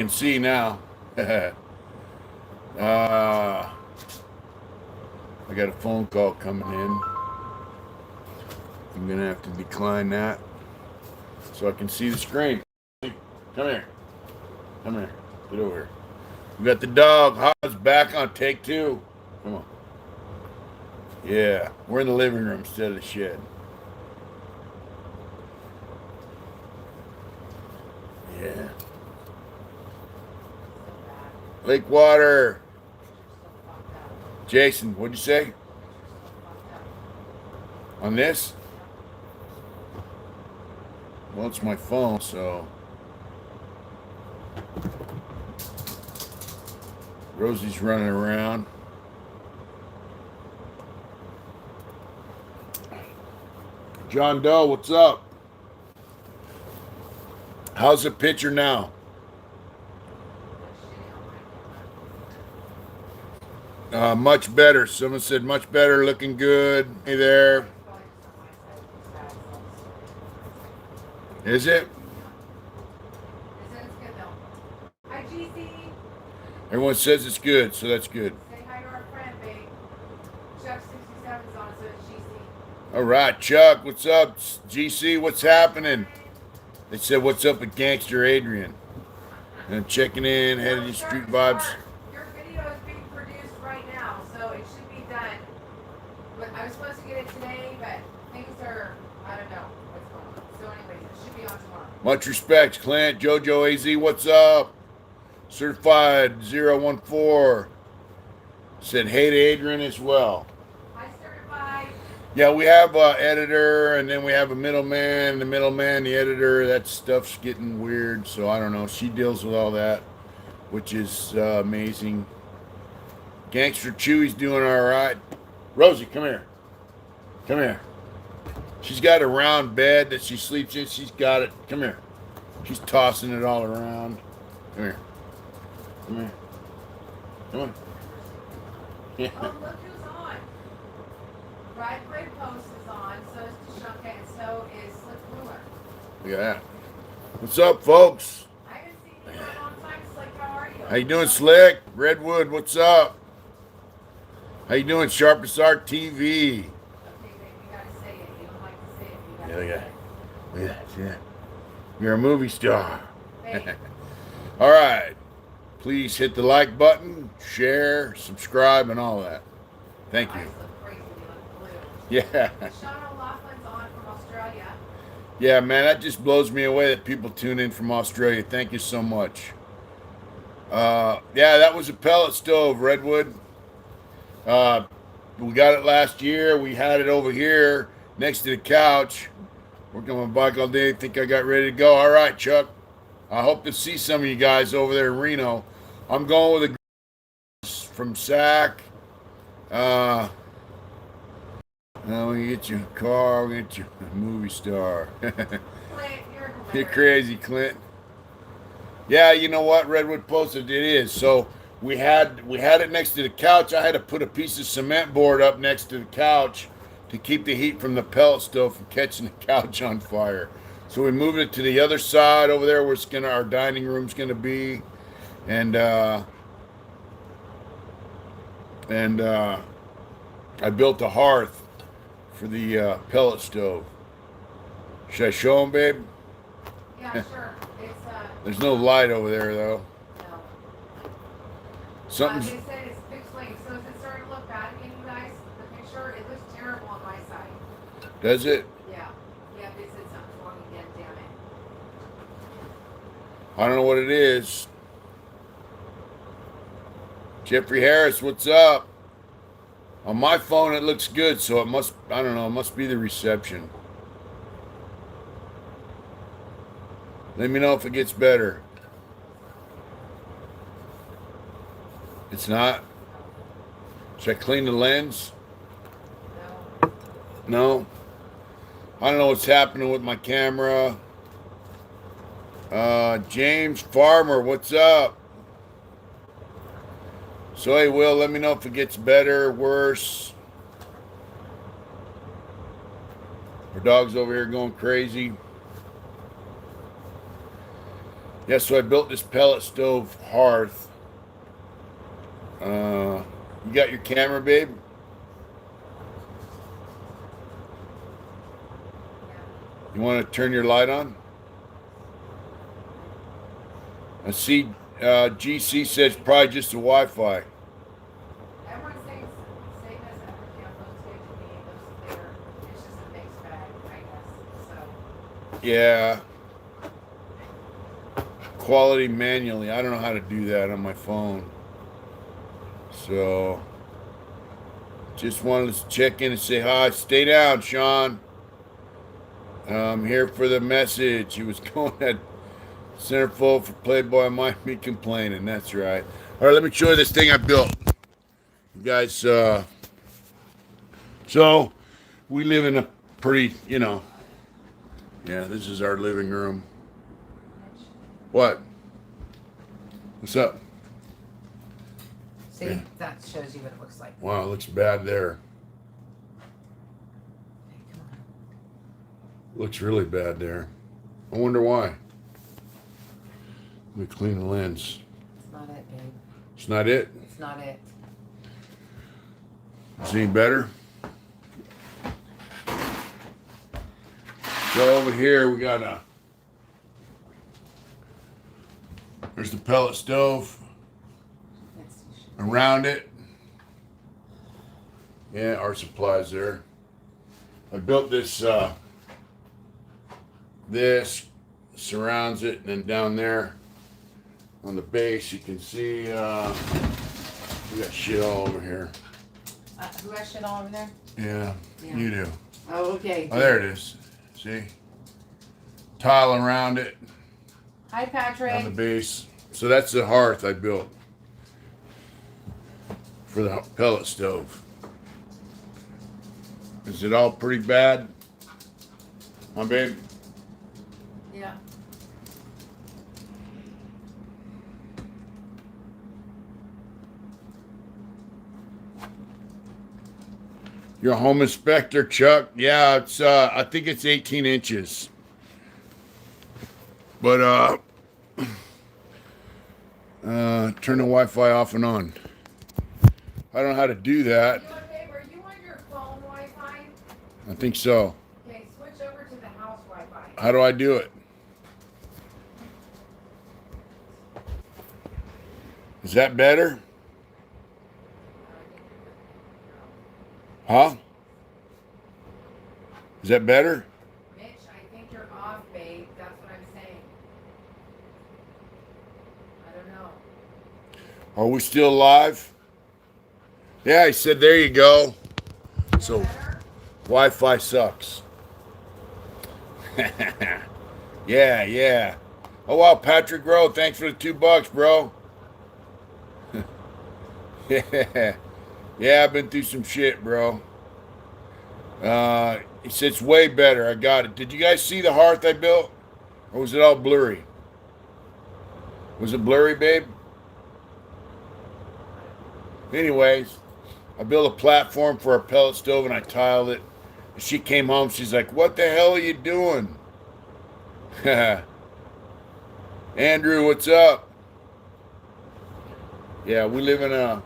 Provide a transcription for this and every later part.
Can see now. I got a phone call coming in. I'm gonna have to decline that so I can see the screen. Come here. Come here. Get over here. We got the dog. Ha's back on take two. Come on. Yeah, we're in the living room instead of the shed. Yeah. Lake water. Jason, what'd you say? On this? Well, it's my phone, so. Rosie's running around. John Doe, what's up? How's the picture now? Much better. Someone said much better, looking good. Hey there. Is it? Hi, GC. Everyone says it's good, so that's good. Say hi to our friend, babe. Chuck 67's on, so it's GC. All right, Chuck, what's up? GC, what's happening? They said, what's up with Gangster Adrian? And checking in, headed to Street Vibes. Your video is being produced right now, so it should be done. But I was supposed to get it today, but things are, I don't know what's going on. So anyways, it should be on tomorrow. Much respect, Clint. Jojo AZ, what's up? Certified 014 said hey to Adrian as well. Hi, Certified. Yeah, we have an editor, and then we have a middleman. The middleman, the editor, that stuff's getting weird, so I don't know. She deals with all that, which is amazing. Gangster Chewy's doing all right. Rosie, come here. Come here. She's got a round bed that she sleeps in. She's got it. Come here. She's tossing it all around. Come here. Come here. Come on. Yeah. Oh, look who's on. Brad Gray Post is on, so is Tashanka, and so is Slick Ruler. Look at that. What's up, folks? I haven't seen you in a long time, Slick. How are you? How you doing, Slick? Redwood, what's up? How you doing, Sharpest Art TV? Okay, babe, you gotta say it. You don't like to say it, but you gotta say it. Yeah. You're a movie star. Babe. All right. Please hit the like button, share, subscribe, and all that. Thank you. Eyes look crazy. They look blue. Yeah. Sean O'Loughlin's on from Australia. Yeah, man, that just blows me away that people tune in from Australia. Thank you so much. Yeah, that was a pellet stove, Redwood. We got it last year. We had it over here next to the couch. Working on my bike all day. Think I got ready to go. All right, Chuck. I hope to see some of you guys over there in Reno. I'm going with a from SAC. We get you a car. We get you a movie star. Clint, You're crazy, Clint. Yeah, you know what? Redwood posted it is. So we had it next to the couch. I had to put a piece of cement board up next to the couch to keep the heat from the pellet stove from catching the couch on fire. So we moved it to the other side over there where our dining room's gonna be, and I built a hearth for the pellet stove. Should I show them, babe? Yeah, sure. It's There's no light over there though. no. Something's They said it's fixed lane, so is it starting to look bad again, you guys? The picture, it looks terrible on my side. does it? Yeah. Yeah, they said something's wrong again, damn it. I don't know what it is. Jeffrey Harris, what's up? On my phone it looks good, so it must, I don't know, it must be the reception. Let me know if it gets better. It's not? Should I clean the lens? No. No? I don't know what's happening with my camera. James Farmer, what's up? So hey, Will, let me know if it gets better, worse. Our dog's over here going crazy. Yeah, so I built this pellet stove hearth. You got your camera, babe? Yeah. You want to turn your light on? I see GC says probably just the Wi-Fi. Everyone's saying same as everything else looks good to me. It looks clear. It's just a mixed bag, I guess. So Yeah. Quality manually. I don't know how to do that on my phone. So just wanted to check in and say hi. Stay down, Sean. I'm here for the message. He was going at centerfold for Playboy. Might be complaining. That's right. All right, let me show you this thing I built. You guys, so we live in a pretty, yeah, this is our living room. What? What's up? see, Yeah. that shows you what it looks like. Wow, it looks bad there. Okay, come on. Looks really bad there. I wonder why. Let me clean the lens. It's not it, babe. It's not it? It's not it. Is it any better? So over here we got there's the pellet stove. It's, Around it, yeah, our supplies there. I built this, this surrounds it, and then down there on the base, you can see, we got shit all over here. who has shit all over there? Yeah, Yeah. you do. Oh, okay. Oh, there it is. See? Tile around it, Hi, Patrick. on the base. So that's the hearth I built for the pellet stove. Is it all pretty bad? Huh, babe? Yeah. Your home inspector, Chuck. Yeah, it's I think it's 18 inches. But turn the Wi-Fi off and on. I don't know how to do that. You know what, babe? Are you on your phone Wi-Fi? I think so. Okay, switch over to the house Wi-Fi. How do I do it? Is that better? Huh? Is that better? Mitch, I think you're off, babe. That's what I'm saying. I don't know. Are we still live? Yeah, he said, there you go. So, Better? Wi-Fi sucks. Yeah, yeah. Oh, wow, Patrick Rowe, thanks for the $2, bro. Yeah. Yeah, I've been through some shit, bro. He said it's way better. I got it. Did you guys see the hearth I built? Or was it all blurry? Was it blurry, babe? Anyways, I built a platform for a pellet stove and I tiled it. And she came home. She's like, what the hell are you doing? Andrew, what's up? Yeah, we live in a...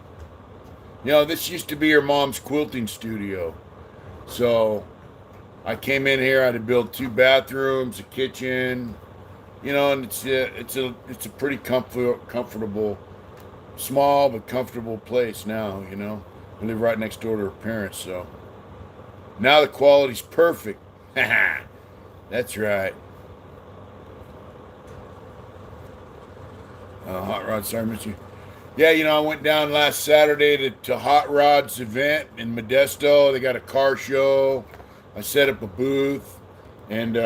this used to be your mom's quilting studio. So I came in here. I had to build 2 bathrooms, a kitchen, and it's a pretty comfortable, small but comfortable place now. I live right next door to her parents, so now the quality's perfect. That's right. Hot Rod, sorry, miss you. Yeah, I went down last Saturday to Hot Rod's event in Modesto. They got a car show. I set up a booth, and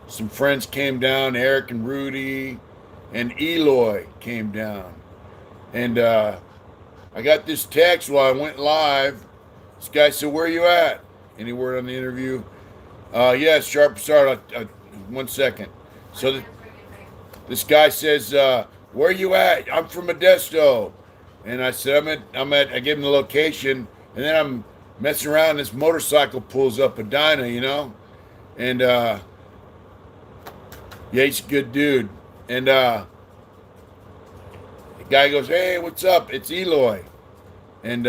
some friends came down. Eric and Rudy and Eloy came down. And I got this text while I went live. This guy said, where are you at? Any word on the interview? Yes, Sharp Start. 1 second. So this guy says, where are you at? I'm from Modesto. And I said, I gave him the location, and then I'm messing around, and this motorcycle pulls up a Dyna, And, yeah, he's a good dude. And the guy goes, "Hey, what's up? It's Eloy." And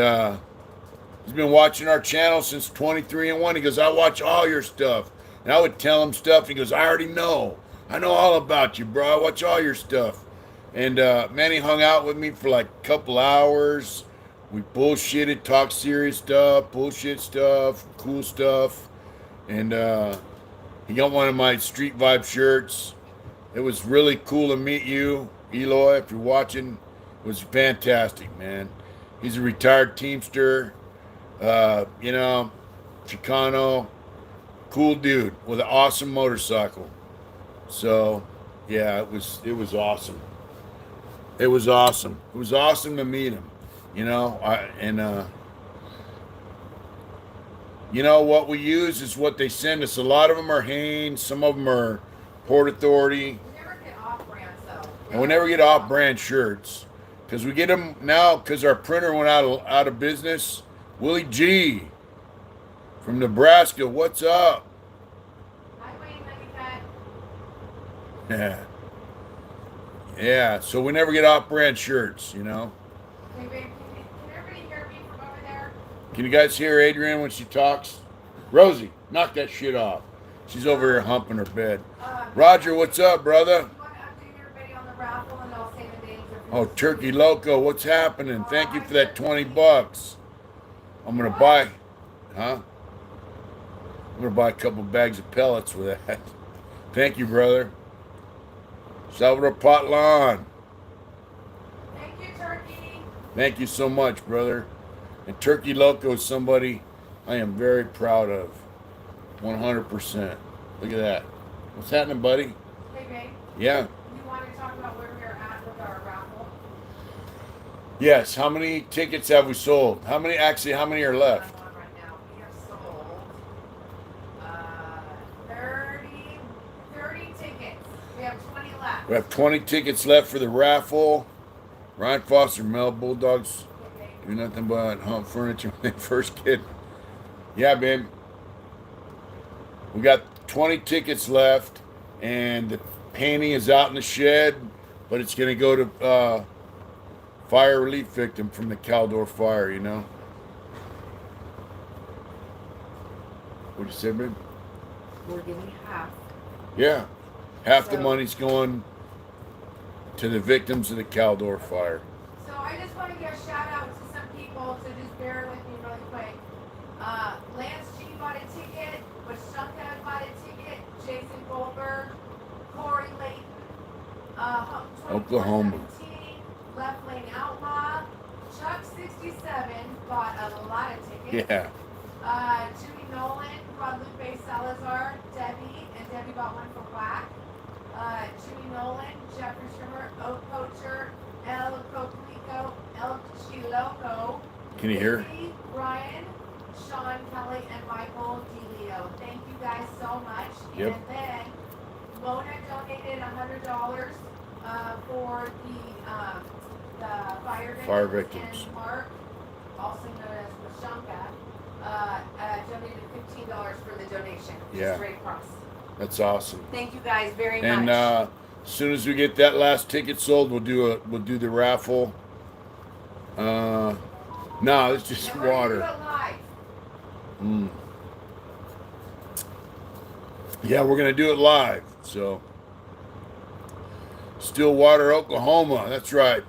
he's been watching our channel since 23 and 1. He goes, "I watch all your stuff." And I would tell him stuff. He goes, "I already know. I know all about you, bro. I watch all your stuff." And man, he hung out with me for like a couple hours. We bullshitted, talked serious stuff, bullshit stuff, cool stuff. And he got one of my Street Vibe shirts. It was really cool to meet you, Eloy. If you're watching, it was fantastic, man. He's a retired Teamster, Chicano, cool dude with an awesome motorcycle. So, yeah, it was awesome. It was awesome. It was awesome to meet him, what we use is what they send us. A lot of them are Hanes, some of them are Port Authority. We never get off brands though. And we never get off-brand shirts because we get them now because our printer went out of business. Willie G from Nebraska, what's up? Hi, Wayne, Honey Cat. Yeah, yeah. So we never get off-brand shirts, Hey, babe, can everybody hear me from over there? Can you guys hear Adrienne when she talks? Rosie, knock that shit off. She's over here humping her bed. Roger, what's up, brother? You want to update everybody on the raffle and I'll say the names of Oh, Turkey Loco, what's happening? Thank you for that $20. I'm gonna buy, huh? I'm gonna buy a couple bags of pellets with that. Thank you, brother. Salvador Potlan. Thank you, Turkey. Thank you so much, brother. And Turkey Loco is somebody I am very proud of. 100%. Look at that. What's happening, buddy? Hey, babe, Yeah. you want to talk about where we're at with our raffle? Yes. How many tickets have we sold? How many are left? I'm on right now. We have sold 30 tickets. We have 20 left. We have 20 tickets left for the raffle. Ryan Foster, Mel Bulldogs do nothing but hump furniture when they first get. Yeah, babe. We got 20 tickets left, and the painting is out in the shed, but it's going to go to fire relief victim from the Caldor fire, What'd you say, babe? We're giving half. Yeah. Half the money's going to the victims of the Caldor fire. So I just want to give a shout out to some people, so just bear with me really quick. Lance G bought a ticket, Washunka bought a ticket, Jason Goldberg, Corey Layton, Oklahoma. 2417, Left Lane Outlaw, Chuck 67 bought a lot of tickets. Yeah. Jimmy Nolan, Guadalupe Salazar, Debbie, and Debbie bought one for Whack. Jimmy Nolan, Jeffrey Schrimmer, Oak Poacher, El Coplico, El Chiloco. Can you hear? Ryan, Sean Kelly, and Michael DeLeo. Thank you guys so much. Yep. And then Mona donated $100 for the fire victims. And Mark, also known as Washunka, donated $15 for the donation. Yeah. Red Cross. That's awesome. Thank you guys very much. And as soon as we get that last ticket sold, we'll do the raffle. No, it's just and we're water. gonna do it live. Yeah, we're gonna do it live. So, Stillwater, Oklahoma. That's right.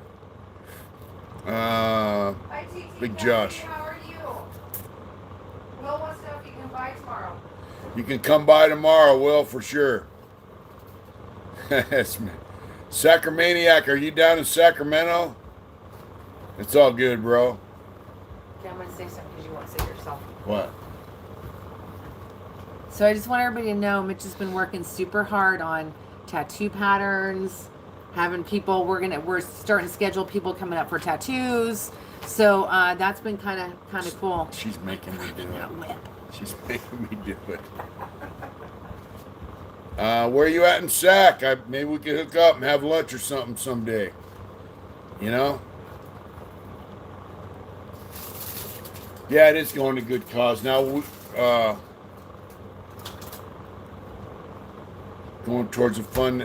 Hi, TT Big Cassie, Josh. how are you? Will wants to know if you can buy tomorrow. You can come by tomorrow, Will, for sure. Yes, man. Sacramaniac, are you down in Sacramento? It's all good, bro. Okay, I'm going to say something because you won't say it yourself. What? So I just want everybody to know Mitch has been working super hard on tattoo patterns, having people, we're starting to schedule people coming up for tattoos. So that's been kind of cool. She's making me do it. She's making me do it. Where are you at in Sac? Maybe we could hook up and have lunch or something someday. Yeah, it is going to good cause. Now, Going towards the fun.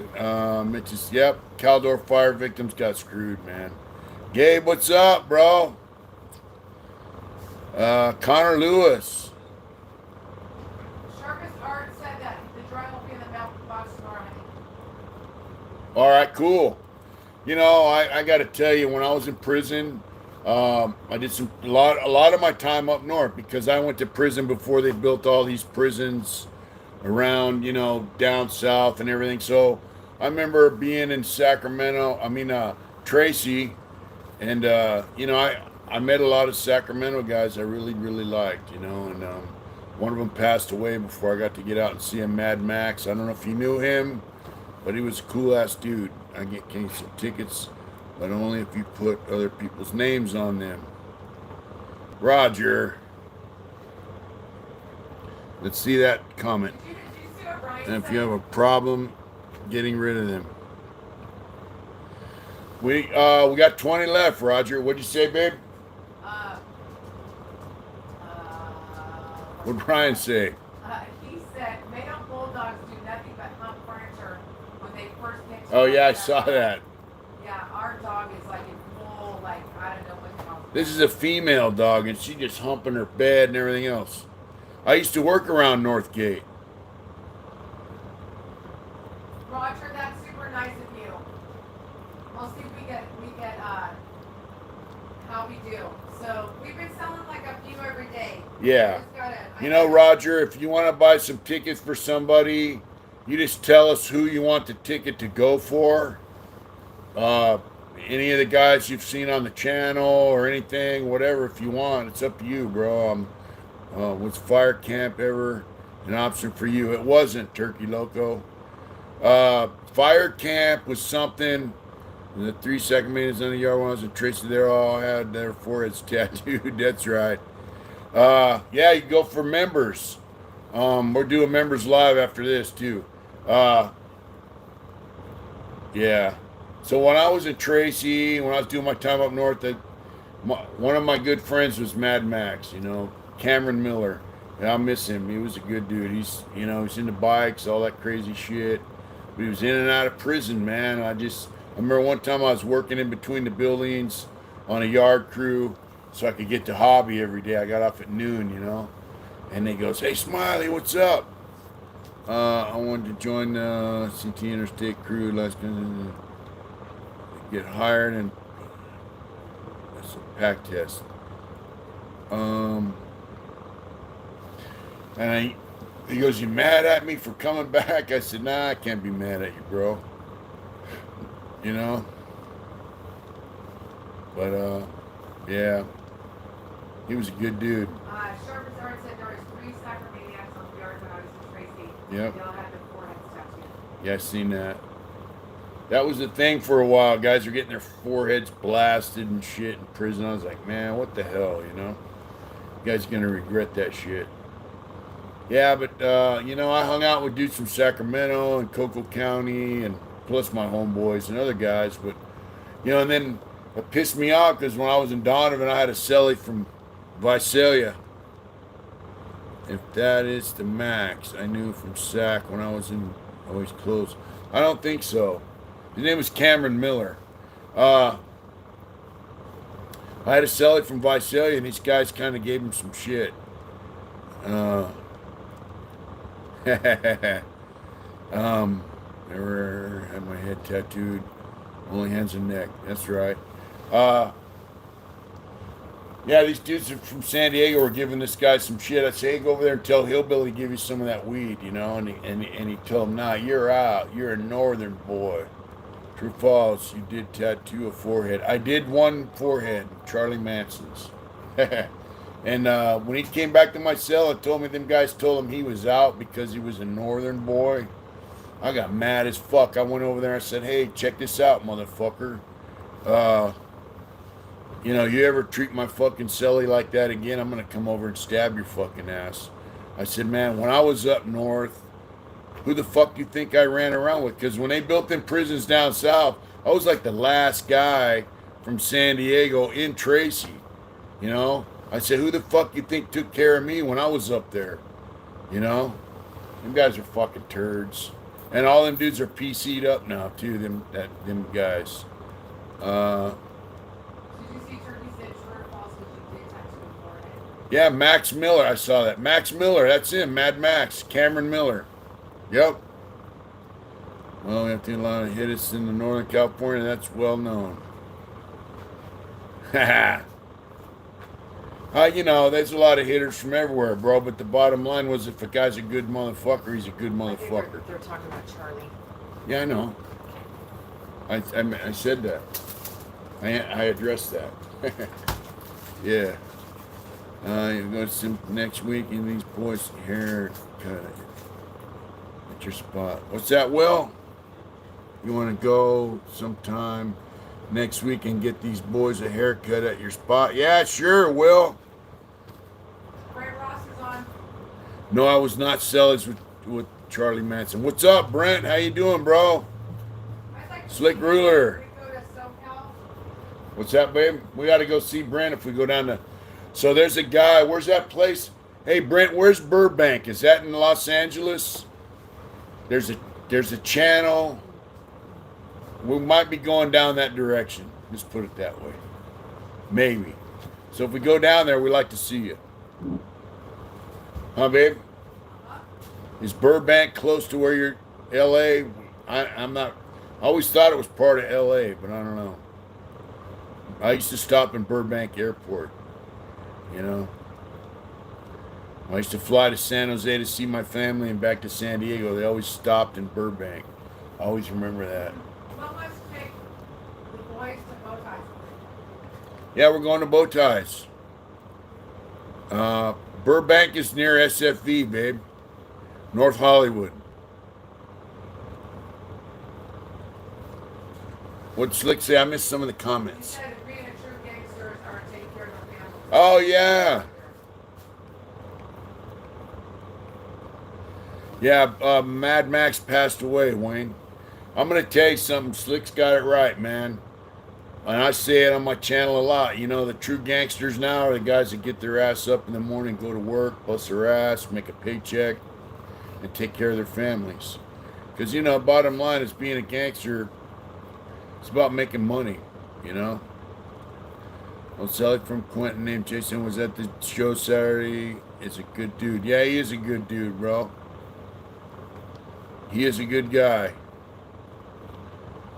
It's just, yep. Caldor fire victims got screwed, man. Gabe, what's up, bro? Connor Lewis. Sharpest Art said that the drawing will be in the mailbox tomorrow. All right, cool. You know, I got to tell you, when I was in prison, I did a lot of my time up north because I went to prison before they built all these prisons around, you know, down south and everything. So I remember being in Sacramento. Tracy, and you know, I met a lot of Sacramento guys I really liked, you know, and one of them passed away before I got to get out and see him, Mad Max. I don't know if you knew him, but he was a cool ass dude. I get you some tickets, but only if you put other people's names on them. Roger. Let's see that comment. Did you see what Brian And if said? you have a problem getting rid of them. We got 20 left, Roger. What'd you say, babe? Uh, What'd Brian say? he said male bulldogs do nothing but hump furniture when they first get to Oh yeah, I the- saw that. Yeah, our dog is like in full, like, I don't know what the hell. This is a female dog, and she just humping her bed and everything else. I used to work around Northgate. Roger, that's super nice of you. We'll see if we get how we do. So we've been selling like a few every day. Yeah. Just gotta- You know, Roger, if you want to buy some tickets for somebody, you just tell us who you want the ticket to go for. Any of the guys you've seen on the channel or anything, whatever, if you want, it's up to you, bro. Was fire camp ever an option for you? It wasn't, Turkey Loco. Fire camp was something. The 3-second meetings on the yard ones and Tracy, they all had their foreheads tattooed. That's right. Yeah, you go for members. We're doing members live after this too. Yeah. So when I was in Tracy, when I was doing my time up north, one of my good friends was Mad Max, you know, Cameron Miller. And I miss him. He was a good dude. He's into bikes, all that crazy shit. But he was in and out of prison, man. I remember one time I was working in between the buildings on a yard crew so I could get to hobby every day. I got off at noon, you know. And he goes, "Hey, Smiley, what's up? I wanted to join the CT Interstate crew last get hired and that's a pack test." And he goes, "You mad at me for coming back?" I said, "Nah, I can't be mad at you, bro. You know?" But, yeah. He was a good dude. Sharpest Art said there was 3 Sacramaniacs on the yard when I was in Tracy. Yep. They all had their foreheads tattooed. Yeah, I seen that. That was the thing for a while. Guys are getting their foreheads blasted and shit in prison. I was like, man, what the hell, you know? You guys are going to regret that shit. Yeah, but, you know, I hung out with dudes from Sacramento and Cocoa County and plus my homeboys and other guys. But, you know, and then it pissed me off because when I was in Donovan, I had a cellie from Visalia. If that is the max, I knew from Sac when I was in always close. I don't think so. His name was Cameron Miller. I had a cellie from Visalia, and these guys kind of gave him some shit. Never had my head tattooed, only hands and neck. That's right. Yeah, these dudes from San Diego were giving this guy some shit. I say, hey, go over there and tell Hillbilly to give you some of that weed, you know. And he told him, nah, you're out. You're a northern boy. True false, you did tattoo a forehead. I did one forehead, Charlie Manson's. And when he came back to my cell and told me them guys told him he was out because he was a northern boy, I got mad as fuck. I went over there and I said, hey, check this out, motherfucker. You know, you ever treat my fucking cellie like that again, I'm going to come over and stab your fucking ass. I said, man, when I was up north, who the fuck you think I ran around with? Because when they built them prisons down south, I was like the last guy from San Diego in Tracy. You know? I said, who the fuck you think took care of me when I was up there? You know? Them guys are fucking turds. And all them dudes are PC'd up now too. Them guys. Did you see Turkey said true or false? Would you get tattooed in Florida? Yeah, Max Miller. I saw that. Max Miller. That's him. Mad Max. Cameron Miller. Yep. Well, we have to a lot of hits in the Northern California. That's well known. You know, there's a lot of hitters from everywhere, bro. But the bottom line was, if a guy's a good motherfucker, he's a good motherfucker. They're talking about Charlie. Yeah, I know. I said that. I addressed that. Yeah. You go to some next week and these boys hair cut at your spot. What's that, Will? You want to go sometime next week and get these boys a haircut at your spot? Yeah, sure, Will. Brent Ross is on. No, I was not sellers with Charlie Manson. What's up, Brent? How you doing, bro? I'd like to Slick see Ruler. if we go to SoCal. What's that, babe? We got to go see Brent if we go down to... So there's a guy. Where's that place? Hey, Brent, where's Burbank? Is that in Los Angeles? There's a channel. We might be going down that direction. Just put it that way. Maybe. So if we go down there, we'd like to see you. Huh, babe? Is Burbank close to where you're... L.A.? I'm not... I always thought it was part of L.A., but I don't know. I used to stop in Burbank Airport. You know? I used to fly to San Jose to see my family and back to San Diego. They always stopped in Burbank. I always remember that. Well, let's take the boys to bow ties. Yeah, we're going to bow ties. Burbank is near SFV, babe. North Hollywood. What'd Slick say? I missed some of the You comments. said that being a true gangster are taking care of their families. Oh, yeah. Yeah, Mad Max passed away, Wayne. I'm going to tell you something. Slick's got it right, man. And I say it on my channel a lot. You know, the true gangsters now are the guys that get their ass up in the morning, go to work, bust their ass, make a paycheck, and take care of their families. Because, you know, bottom line is being a gangster, it's about making money, you know. Well, Sally from Quentin named Jason was at the show Saturday. Is a good dude. Yeah, he is a good dude, bro. He is a good guy.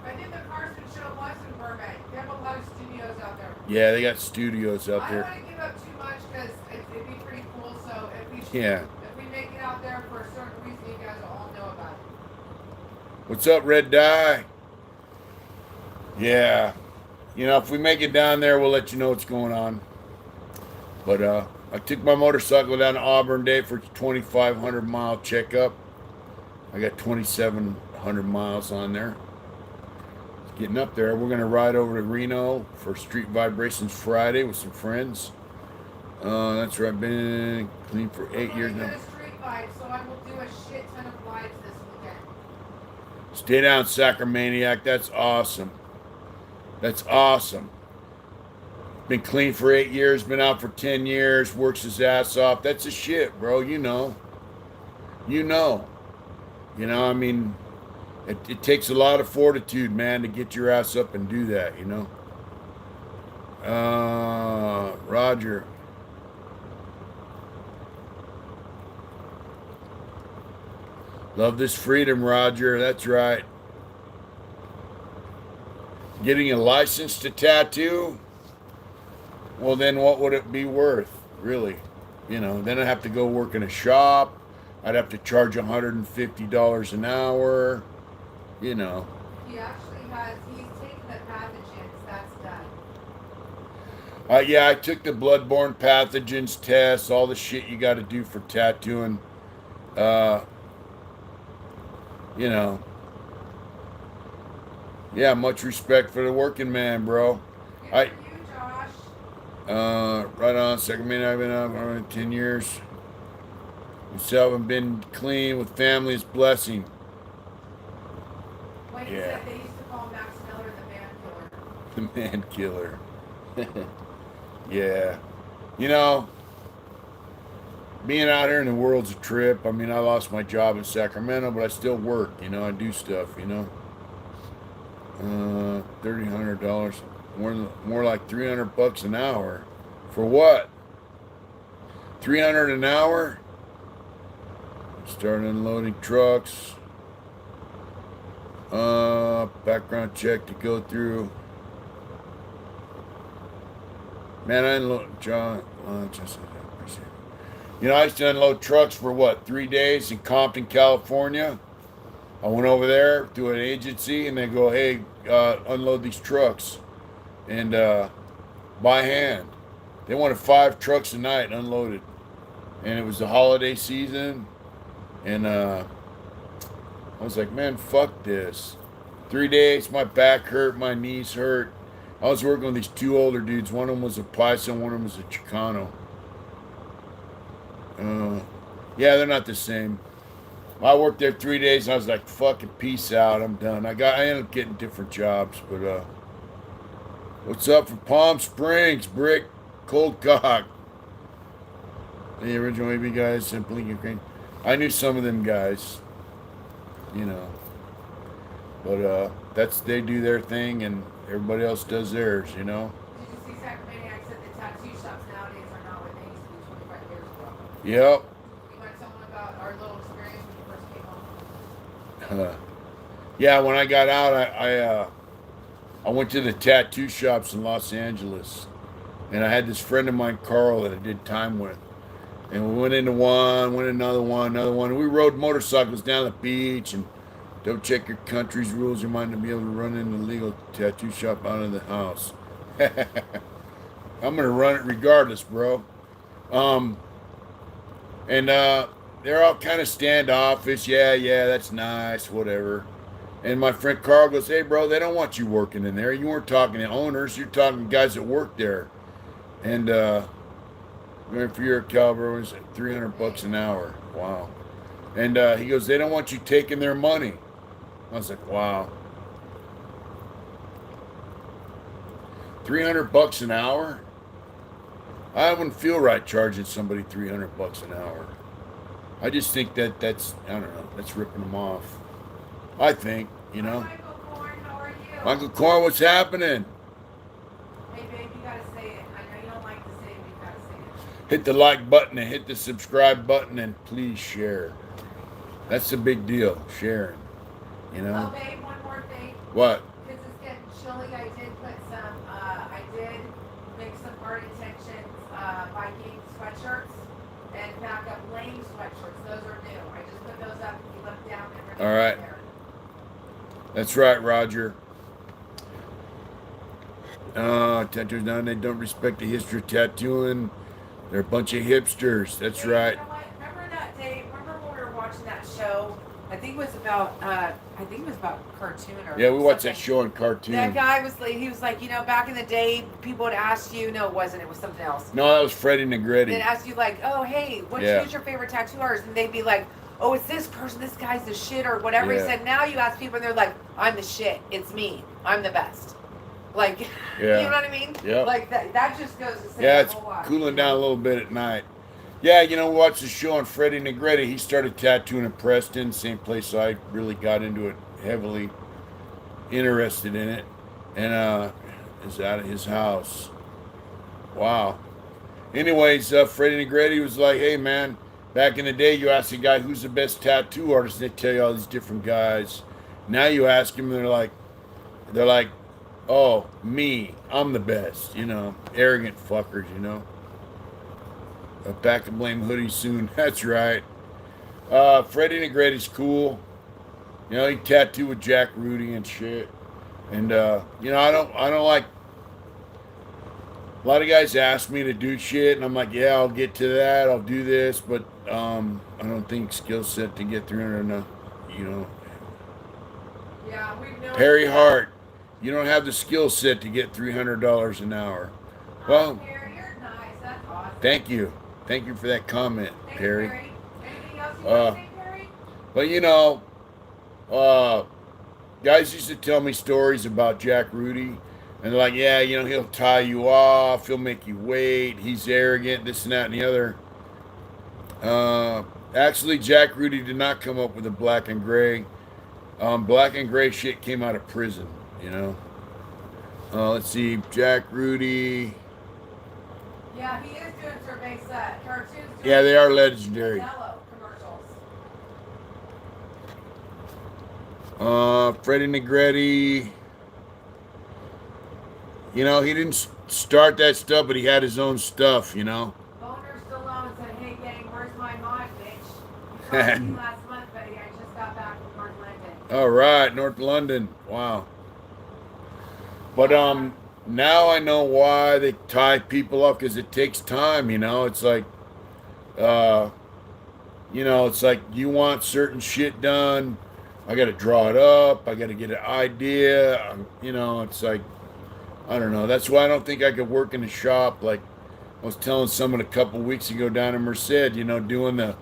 I think the Carson show was in Burbank. They have a lot of studios out there. Yeah, they got studios out I don't there. want to give up too much because it'd be pretty cool. So if we make it out there for a certain reason, you guys will all know about it. What's up, Red Dye? Yeah. You know, if we make it down there, we'll let you know what's going on. But I took my motorcycle down to Auburn Day for a 2,500 mile checkup. I got 2,700 miles on there. Getting up there. We're going to ride over to Reno for Street Vibrations Friday with some friends. That's where I've been clean for 8 years now. I'm going to go to Street Vibe, so I will do a shit ton of rides this weekend. Stay down, Sacramaniac. That's awesome. That's awesome. Been clean for 8 years, been out for 10 years, works his ass off. That's a shit, bro. You know. You know. You know, I mean, it takes a lot of fortitude, man, to get your ass up and do that, you know. Roger. Love this freedom, Roger. That's right. Getting a license to tattoo? Well, then what would it be worth, really? You know, then I'd have to go work in a shop. I'd have to charge $150 an hour. You know. He actually he's taken the pathogens. That's done. Yeah, I took the bloodborne pathogens test, all the shit you got to do for tattooing. You know. Yeah, much respect for the working man, bro. Good for you, Josh. Right on. Second minute, I've been up for 10 years. Myself, I've been clean with family's blessing. Wayne Yeah. said they used to call Max Miller the man killer. The man killer. Yeah. You know, being out here in the world's a trip. I mean, I lost my job in Sacramento, but I still work. You know, I do stuff. You know, $300, more like $300 an hour, for what? 300 an hour. Start unloading trucks. Background check to go through. Man, I unload John. You know, I used to unload trucks for what, 3 days in Compton, California. I went over there to an agency, and they go, "Hey, unload these trucks," and by hand. They wanted 5 trucks a night unloaded, and it was the holiday season, and I was like, "Man, fuck this." 3 days, my back hurt, my knees hurt. I was working with these 2 older dudes. One of them was a Paisa, one of them was a Chicano. Yeah, they're not the same. I worked there 3 days, and I was like, "Fucking peace out, I'm done." I ended up getting different jobs, but what's up from Palm Springs, Brick, Cold Cock, the original AB guys, and Blink Ukraine. I knew some of them guys, you know, but they do their thing, and everybody else does theirs, you know. Did you see Sacramento? I said the tattoo shops nowadays are not what they used to be 25 years ago. Yep. You want to tell them about our little experience when you first came home? Yeah, when I got out, I went to the tattoo shops in Los Angeles, and I had this friend of mine, Carl, that I did time with, and we went into one, went into another one, and we rode motorcycles down the beach, and don't check your country's rules, you might not be able to run in the legal tattoo shop out of the house. I'm gonna run it regardless, bro. Um, and they're all kind of standoffish. Yeah, that's nice, whatever. And my friend Carl goes, "Hey, bro, they don't want you working in there. You weren't talking to owners. You're talking to guys that work there." And for your caliber, was $300 an hour. Wow. And he goes, "They don't want you taking their money." I was like, "Wow, $300 an hour? I wouldn't feel right charging somebody $300 an hour. I just think that's I don't know, that's ripping them off. I think, you know." Michael Korn, how are you? Michael Korn, what's happening? Hey, babe, you gotta say it. I know you don't like to say it, but you gotta say it. Hit the like button and hit the subscribe button, and please share. That's the big deal, sharing. You know? Oh, babe, one more thing. What? Because it's getting chilly, I did make some art intentions, Viking sweatshirts and backup lame sweatshirts. Those are new. I just put those up and you look down and they're All right. there. That's right, Roger. Tattoos now, they don't respect the history of tattooing. They're a bunch of hipsters. That's Hey, right. You know what? Remember that day? Remember when we were watching that show? I think it was about cartoon or Yeah, we watched that something. show on cartoon. That guy was like, he was like, back in the day, people would ask you. No, it wasn't. It was something else. No, that was Freddie Negretti. They'd ask you like, oh, hey, who's your favorite tattoo artist? And they'd be like, oh, it's this person. This guy's the shit or whatever. Yeah. He said. Now you ask people, and they're like, I'm the shit. It's me. I'm the best. Like, Yeah. you know what I mean? Yep. Like that just goes to say Yeah, a it's whole lot. cooling down a little bit at night. Yeah, we watched the show on Freddie Negretti. He started tattooing in Preston, same place I really got into it, heavily interested in it, and is out of his house. Wow. Anyways, Freddie Negretti was like, "Hey, man, back in the day, you asked a guy who's the best tattoo artist, and they tell you all these different guys. Now you ask him, and they're like, oh, me, I'm the best, arrogant fuckers, Back and blame hoodie soon. That's right. Freddie Negretti's cool. He tattooed with Jack Rudy and shit. And I don't like. A lot of guys ask me to do shit, and I'm like, yeah, I'll get to that. I'll do this, but I don't think skill set to get 300 enough. Yeah, we know. Perry Hart, you don't have the skill set to get $300 an hour. Well, Perry, you're nice. That's awesome. thank you for that comment, Thanks, Perry. Anything else you want to say, Perry? But guys used to tell me stories about Jack Rudy, and they're like, yeah, he'll tie you off, he'll make you wait, he's arrogant, this and that and the other. Actually, Jack Rudy did not come up with the black and gray. Black and gray shit came out of prison, you know. Let's see, Jack Rudy. Yeah, he is doing survey set cartoons. Yeah, they are legendary. Yellow commercials. Freddie Negretti. You know, he didn't start that stuff, but he had his own stuff, you know. Boner Stallone said, "Hey gang, where's my mod, bitch? You called me last month, buddy. I just got back from North London." All right, North London. Wow. But now I know why they tie people up, because it takes time, you know. It's like it's like you want certain shit done. I got to draw it up. I got to get an idea. It's like, I don't know. That's why I don't think I could work in a shop. Like I was telling someone a couple weeks ago down in Merced, doing the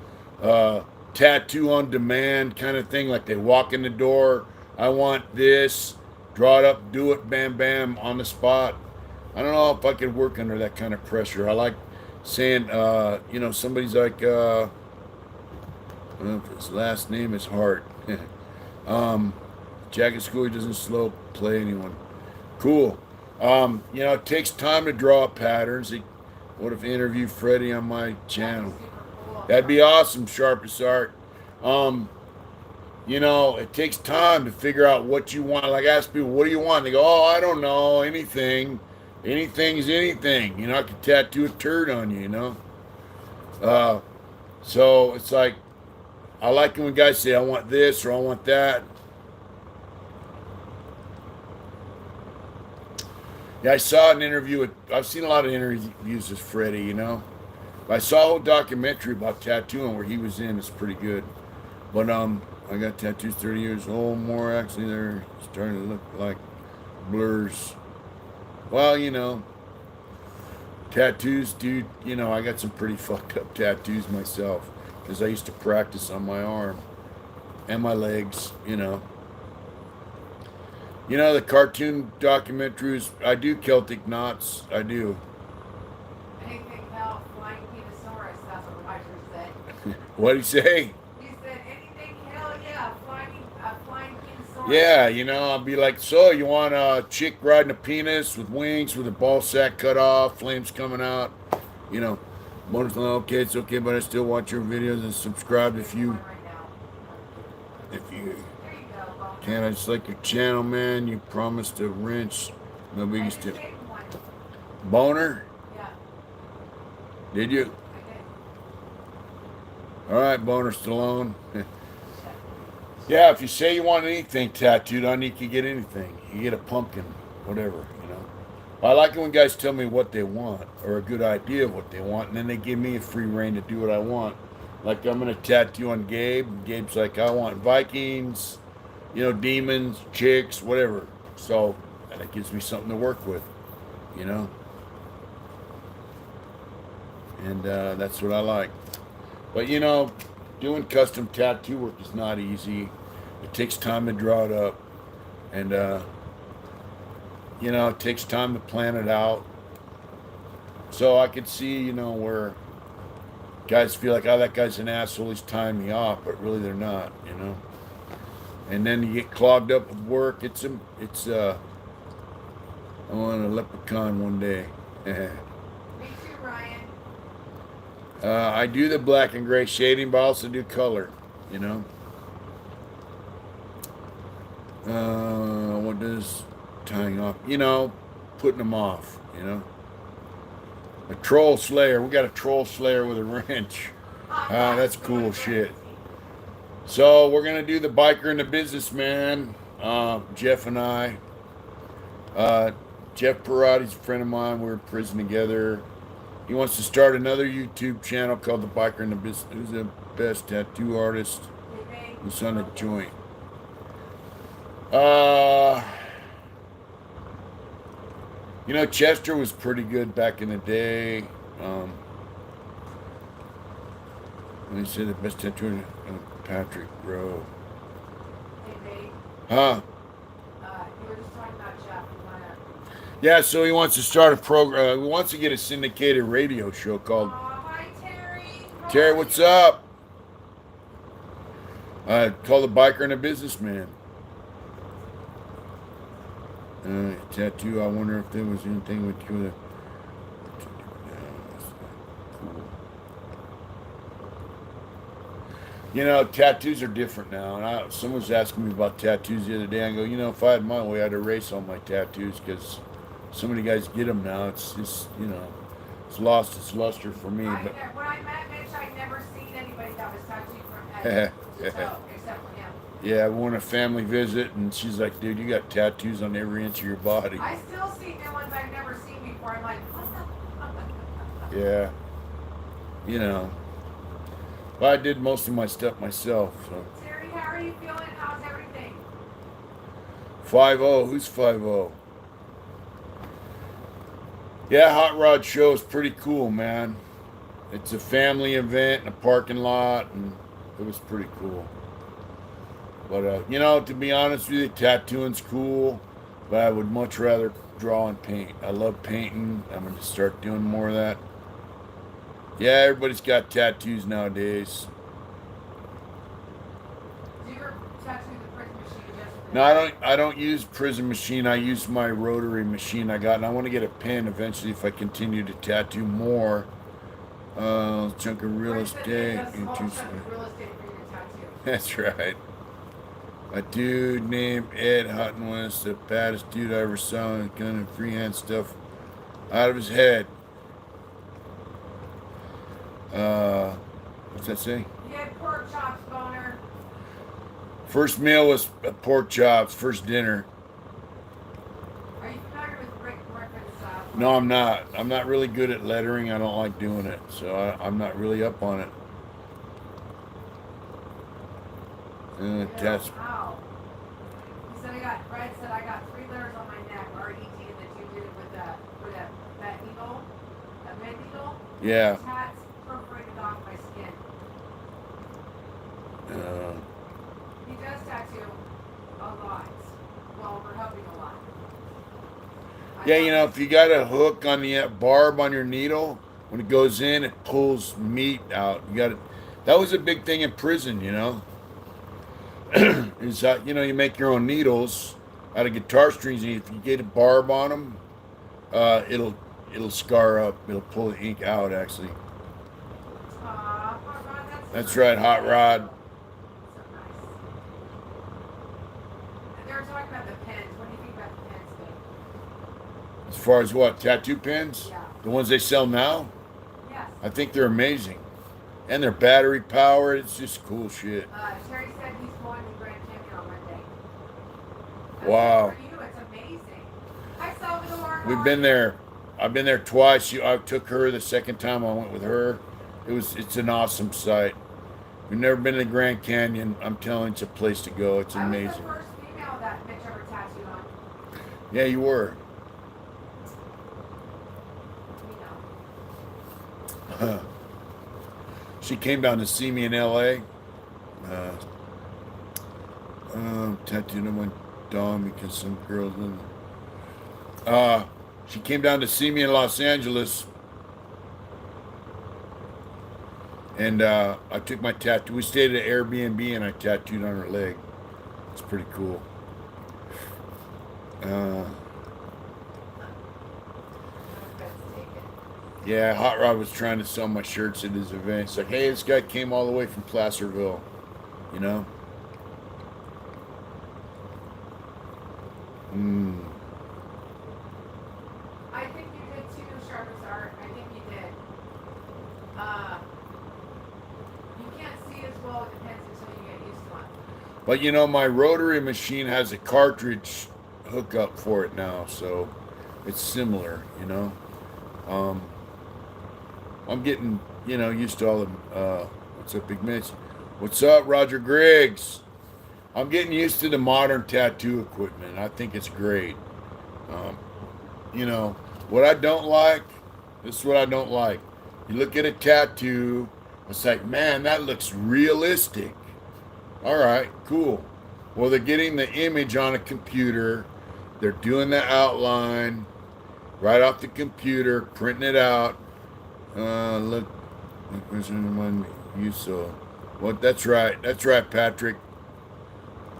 tattoo on demand kind of thing. Like they walk in the door, I want this, draw it up, do it, bam, bam, on the spot. I don't know if I could work under that kind of pressure. I like saying, somebody's like, I don't know if his last name is Hart. Jack and School, he doesn't slow play anyone. Cool. It takes time to draw patterns. What if I interview Freddie on my channel? That'd be awesome, Sharpest Art. It takes time to figure out what you want. Like I ask people, what do you want? They go, oh, I don't know, anything. Anything's anything. I could tattoo a turd on you, So it's like, I like it when guys say, I want this or I want that. Yeah, I saw an interview I've seen a lot of interviews with Freddie, I saw a whole documentary about tattooing where he was in. It's pretty good. But I got tattoos 30 years old, more actually. They're starting to look like blurs. Well, tattoos, dude, I got some pretty fucked up tattoos myself because I used to practice on my arm and my legs, the cartoon documentaries, I do Celtic knots. I do. Anything hell, flying Penosaurus, that's what Roger said. What'd he say? He said, anything hell, yeah, flying Penosaurus. Yeah, I'll be like, so you want a chick riding a penis with wings with a ball sack cut off, flames coming out, bonus, okay, it's okay, but I still watch your videos and subscribe if you can. I just like your channel, man. You promised to wrench. No biggest tip. Boner? Yeah. Did you? I did. All right, Boner Stallone. Yeah, if you say you want anything tattooed on you, can get anything. You get a pumpkin, whatever, I like it when guys tell me what they want or a good idea of what they want, and then they give me a free reign to do what I want. Like I'm going to tattoo on Gabe. Gabe's like, I want Vikings, demons, chicks, whatever. So that gives me something to work with, And that's what I like. But, doing custom tattoo work is not easy. It takes time to draw it up. And, it takes time to plan it out. So I could see, where guys feel like, oh, that guy's an asshole, he's tying me off. But really they're not, And then you get clogged up with work. I want a leprechaun one day. Me too, Ryan. I do the black and gray shading, but I also do color, What does tying off? Putting them off, A troll slayer. We got a troll slayer with a wrench. That's cool shit. So we're going to do the biker and the businessman, Jeff and I. Jeff Parati's a friend of mine. We're in prison together. He wants to start another YouTube channel called The Biker and the Business. Who's the best tattoo artist? Who's on a joint? Chester was pretty good back in the day. They say the best tattooer, Patrick Rowe. Huh? You were just talking about Jeff. Yeah, so he wants to start a program. He wants to get a syndicated radio show called. Hi, Terry. Terry, what's up? I call the biker and a businessman. Tattoo. I wonder if there was anything with you. Cool. You know, tattoos are different now. And someone was asking me about tattoos the other day. I go, you know, if I had my way, I'd erase all my tattoos because so many guys get them now. It's just, you know, it's lost its luster for me. But when I met Mitch, I'd never seen anybody that was tattooed from head to toe, except for him. Yeah, we went on a family visit, and she's like, dude, you got tattoos on every inch of your body. I still see new ones I've never seen before. I'm like, what the? Yeah. You know. Well, I did most of my stuff myself. So. Terry, how are you feeling? How's everything? 5-0. Who's 5-0? Yeah, Hot Rod Show is pretty cool, man. It's a family event in a parking lot, and it was pretty cool. But, you know, to be honest with you, tattooing's cool, but I would much rather draw and paint. I love painting. I'm going to start doing more of that. Yeah, everybody's got tattoos nowadays. Do you tattoo the prison machine just No, I don't use Prism machine. I use my rotary machine I got, and I want to get a pen eventually if I continue to tattoo more. Chunk of real estate. That's a small chunk of real estate for you to tattoo. That's right. A dude named Ed Hutton was the baddest dude I ever saw, and gun and freehand stuff out of his head. What's that say? You had pork chops, boner. First meal was pork chops. First dinner. Are you familiar with Rick Griffin's? No, I'm not. I'm not really good at lettering. I don't like doing it, so I'm not really up on it. That's. Wow. He said Fred said I got 3 letters on my neck, R-E-D, and that you did it with that needle, a med needle. Yeah. Tats perforated off my skin. He does tattoo a lot. Well, we're hoping a lot. Yeah, you know, if you got a hook on the barb on your needle, when it goes in, it pulls meat out. You got it. That was a big thing in prison, you know. Is that, you know, you make your own needles out of guitar strings, and if you get a barb on them, it'll scar up. It'll pull the ink out, actually. Hot Rod, That's right, Hot Rod. So nice. And they were talking about the pens. What do you think about the pens, Dave? As far as what, tattoo pens? Yeah. The ones they sell now? Yes. I think they're amazing. And they're battery powered. It's just cool shit. Terry said he's going to Grand Canyon on Monday. Wow. For you, it's amazing. Hi, Salvador. We've been there. I've been there twice. I took her the second time I went with her. It's an awesome site. We've never been to the Grand Canyon. I'm telling you, it's a place to go. It's amazing. I was the first female that Mitch ever tattooed on. Yeah, you were. You know. She came down to see me in L.A. Tattooed on my dog because some girls. She came down to see me in Los Angeles, and I took my tattoo. We stayed at an Airbnb, and I tattooed on her leg. It's pretty cool. Yeah, Hot Rod was trying to sell my shirts at his event. It's like, hey, this guy came all the way from Placerville, you know? I think you did too, Sharpest Art. I think you did. You can't see as well with the pens until you get used to them. But you know, my rotary machine has a cartridge hookup for it now, so it's similar, you know? I'm getting, you know, used to all the, what's up, Big Mitch? What's up, Roger Griggs? I'm getting used to the modern tattoo equipment. I think it's great. You know, what I don't like, this is what I don't like. You look at a tattoo, it's like, man, that looks realistic. All right, cool. Well, they're getting the image on a computer. They're doing the outline right off the computer, printing it out. Look, When you saw. Well, that's right. That's right, Patrick.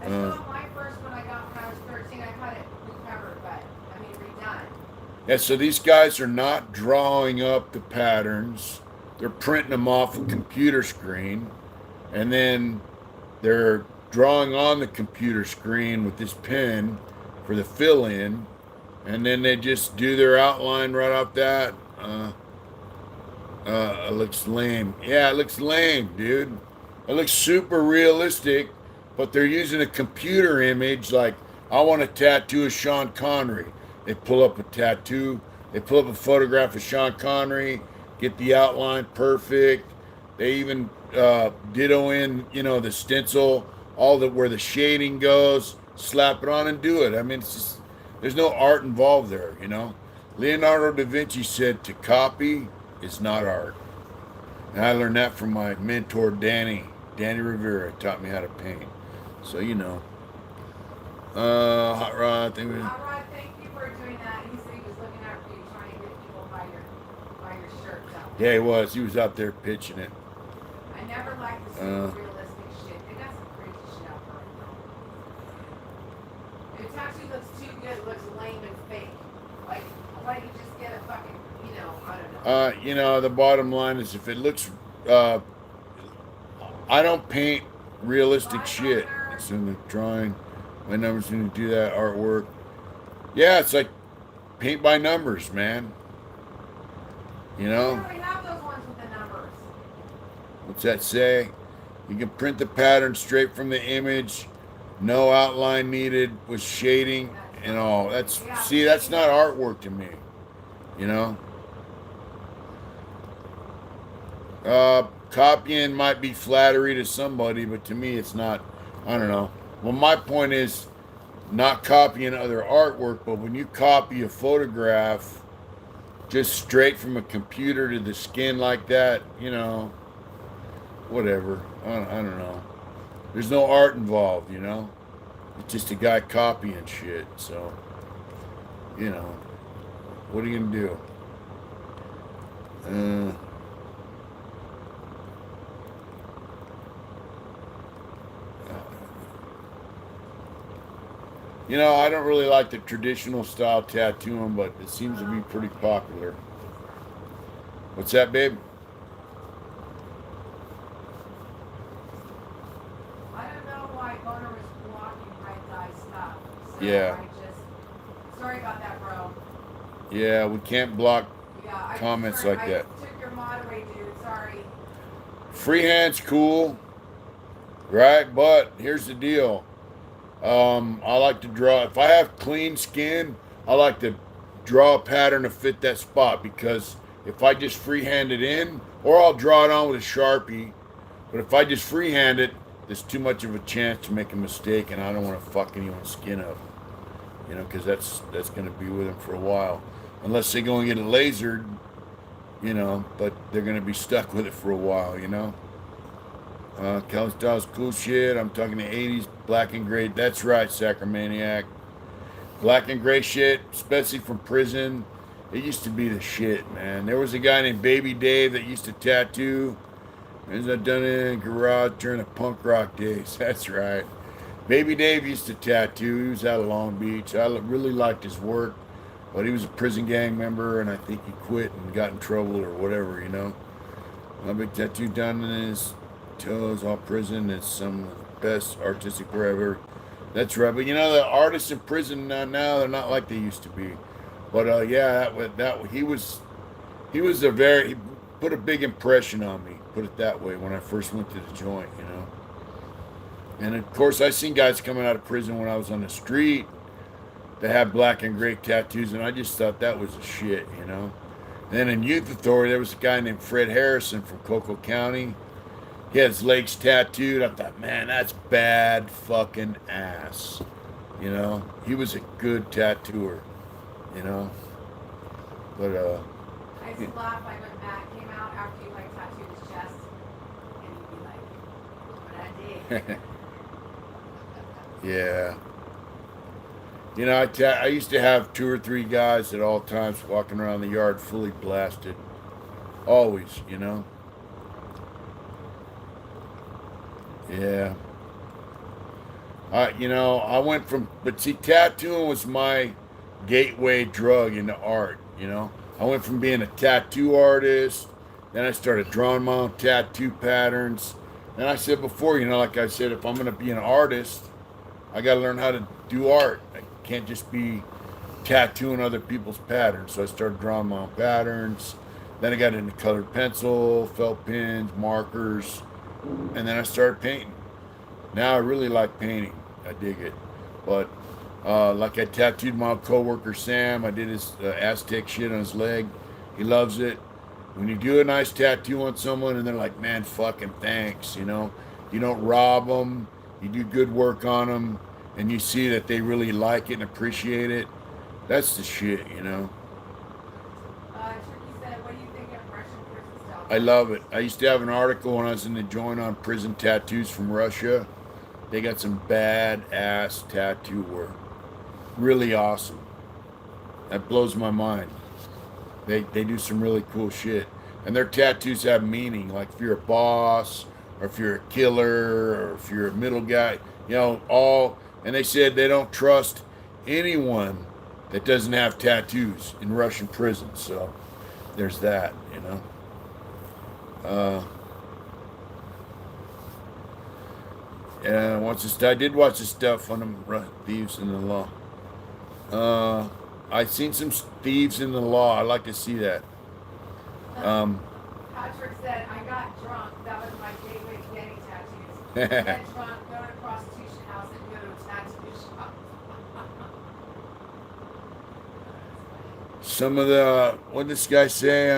I still have my first one I got when I was 13. I've had it recovered, but I mean redone. Yeah, so these guys are not drawing up the patterns. They're printing them off a computer screen, and then they're drawing on the computer screen with this pen for the fill in, and then they just do their outline right off that. It looks lame. Yeah, it looks lame, dude. It looks super realistic, but they're using a computer image like, I want a tattoo of Sean Connery. They pull up a tattoo, they pull up a photograph of Sean Connery, get the outline perfect. They even ditto in, the stencil, all the where the shading goes, slap it on and do it. I mean, it's just, there's no art involved there. Leonardo da Vinci said to copy is not art. And I learned that from my mentor, Danny Rivera, taught me how to paint. So, Hot Rod, All right, thank you for doing that. He said he was looking out for you, trying to get people buy your shirts out. Yeah, he was. He was out there pitching it. I never liked the super realistic shit. They got some crazy shit out there right now. If a tattoo looks too good, it looks lame and fake. Like, why don't you just get a fucking, I don't know. The bottom line is if it looks, I don't paint realistic shit. It's in the drawing. My number's going to do that artwork. Yeah, it's like paint by numbers, man. We already have those ones with the numbers. What's that say? You can print the pattern straight from the image. No outline needed with shading and all. That's not artwork to me. Copying might be flattery to somebody, but to me it's not. I don't know. Well, my point is not copying other artwork, but when you copy a photograph just straight from a computer to the skin like that, whatever. I don't know. There's no art involved, It's just a guy copying shit. So, what are you going to do? I don't really like the traditional style tattooing, but it seems to be pretty popular. What's that, babe? I don't know why Boner was blocking Red Guy's stuff. So Yeah. Sorry about that, bro. Yeah, we can't block Yeah, comments like that. I took your mod away, dude. Sorry. Freehand's cool, right? But here's the deal. I like to draw. If I have clean skin, I like to draw a pattern to fit that spot, because if I just freehand it in, or I'll draw it on with a Sharpie, but if I just freehand it, there's too much of a chance to make a mistake, and I don't want to fuck anyone's skin up, because that's going to be with them for a while, unless they go and get it lasered, but they're going to be stuck with it for a while, Kelly Styles, cool shit. I'm talking the 80s, black and gray. That's right, Sacramaniac. Black and gray shit, especially from prison. It used to be the shit, man. There was a guy named Baby Dave that used to tattoo. I've done it in a garage during the punk rock days. That's right. Baby Dave used to tattoo. He was out of Long Beach. I really liked his work, but he was a prison gang member, and I think he quit and got in trouble or whatever, A big tattoo done in his toes, all prison. It's some of the best artistic work ever. That's right. But the artists in prison now they're not like they used to be. But yeah, he put a big impression on me. Put it that way when I first went to the joint, And of course, I seen guys coming out of prison when I was on the street that had black and gray tattoos, and I just thought that was a shit, Then in Youth Authority, there was a guy named Fred Harrison from Cocoa County. He had his legs tattooed. I thought, man, that's bad fucking ass. He was a good tattooer, But, I used to laugh like when Matt came out after you tattooed his chest, and he'd be like, "Look what I did." Yeah. I used to have 2 or 3 guys at all times walking around the yard fully blasted. Always, Yeah. I went from, but see, tattooing was my gateway drug into art. I went from being a tattoo artist, then I started drawing my own tattoo patterns. And I said before, like I said, if I'm going to be an artist, I got to learn how to do art. I can't just be tattooing other people's patterns. So I started drawing my own patterns. Then I got into colored pencil, felt pens, markers, and then I started painting. Now I really like painting. I dig it. But like I tattooed my coworker Sam. I did his Aztec shit on his leg. He loves it. When you do a nice tattoo on someone and they're like, man, fucking thanks, you don't rob them. You do good work on them, and you see that they really like it and appreciate it. That's the shit. Tricky said, what do you think of Russian prison stuff? I love it. I used to have an article when I was in the joint on prison tattoos from Russia. They got some badass tattoo work. Really awesome. That blows my mind. They do some really cool shit. And their tattoos have meaning. Like if you're a boss, or if you're a killer, or if you're a middle guy, and they said they don't trust anyone that doesn't have tattoos in Russian prisons. So there's that. I did watch the stuff on them thieves in the law. I seen some thieves in the law. I like to see that. Patrick said, I got drunk. That was my gateway to getting tattoos. Get drunk, go to a prostitution house, and go to a tattoo shop. Some of the what did this guy say?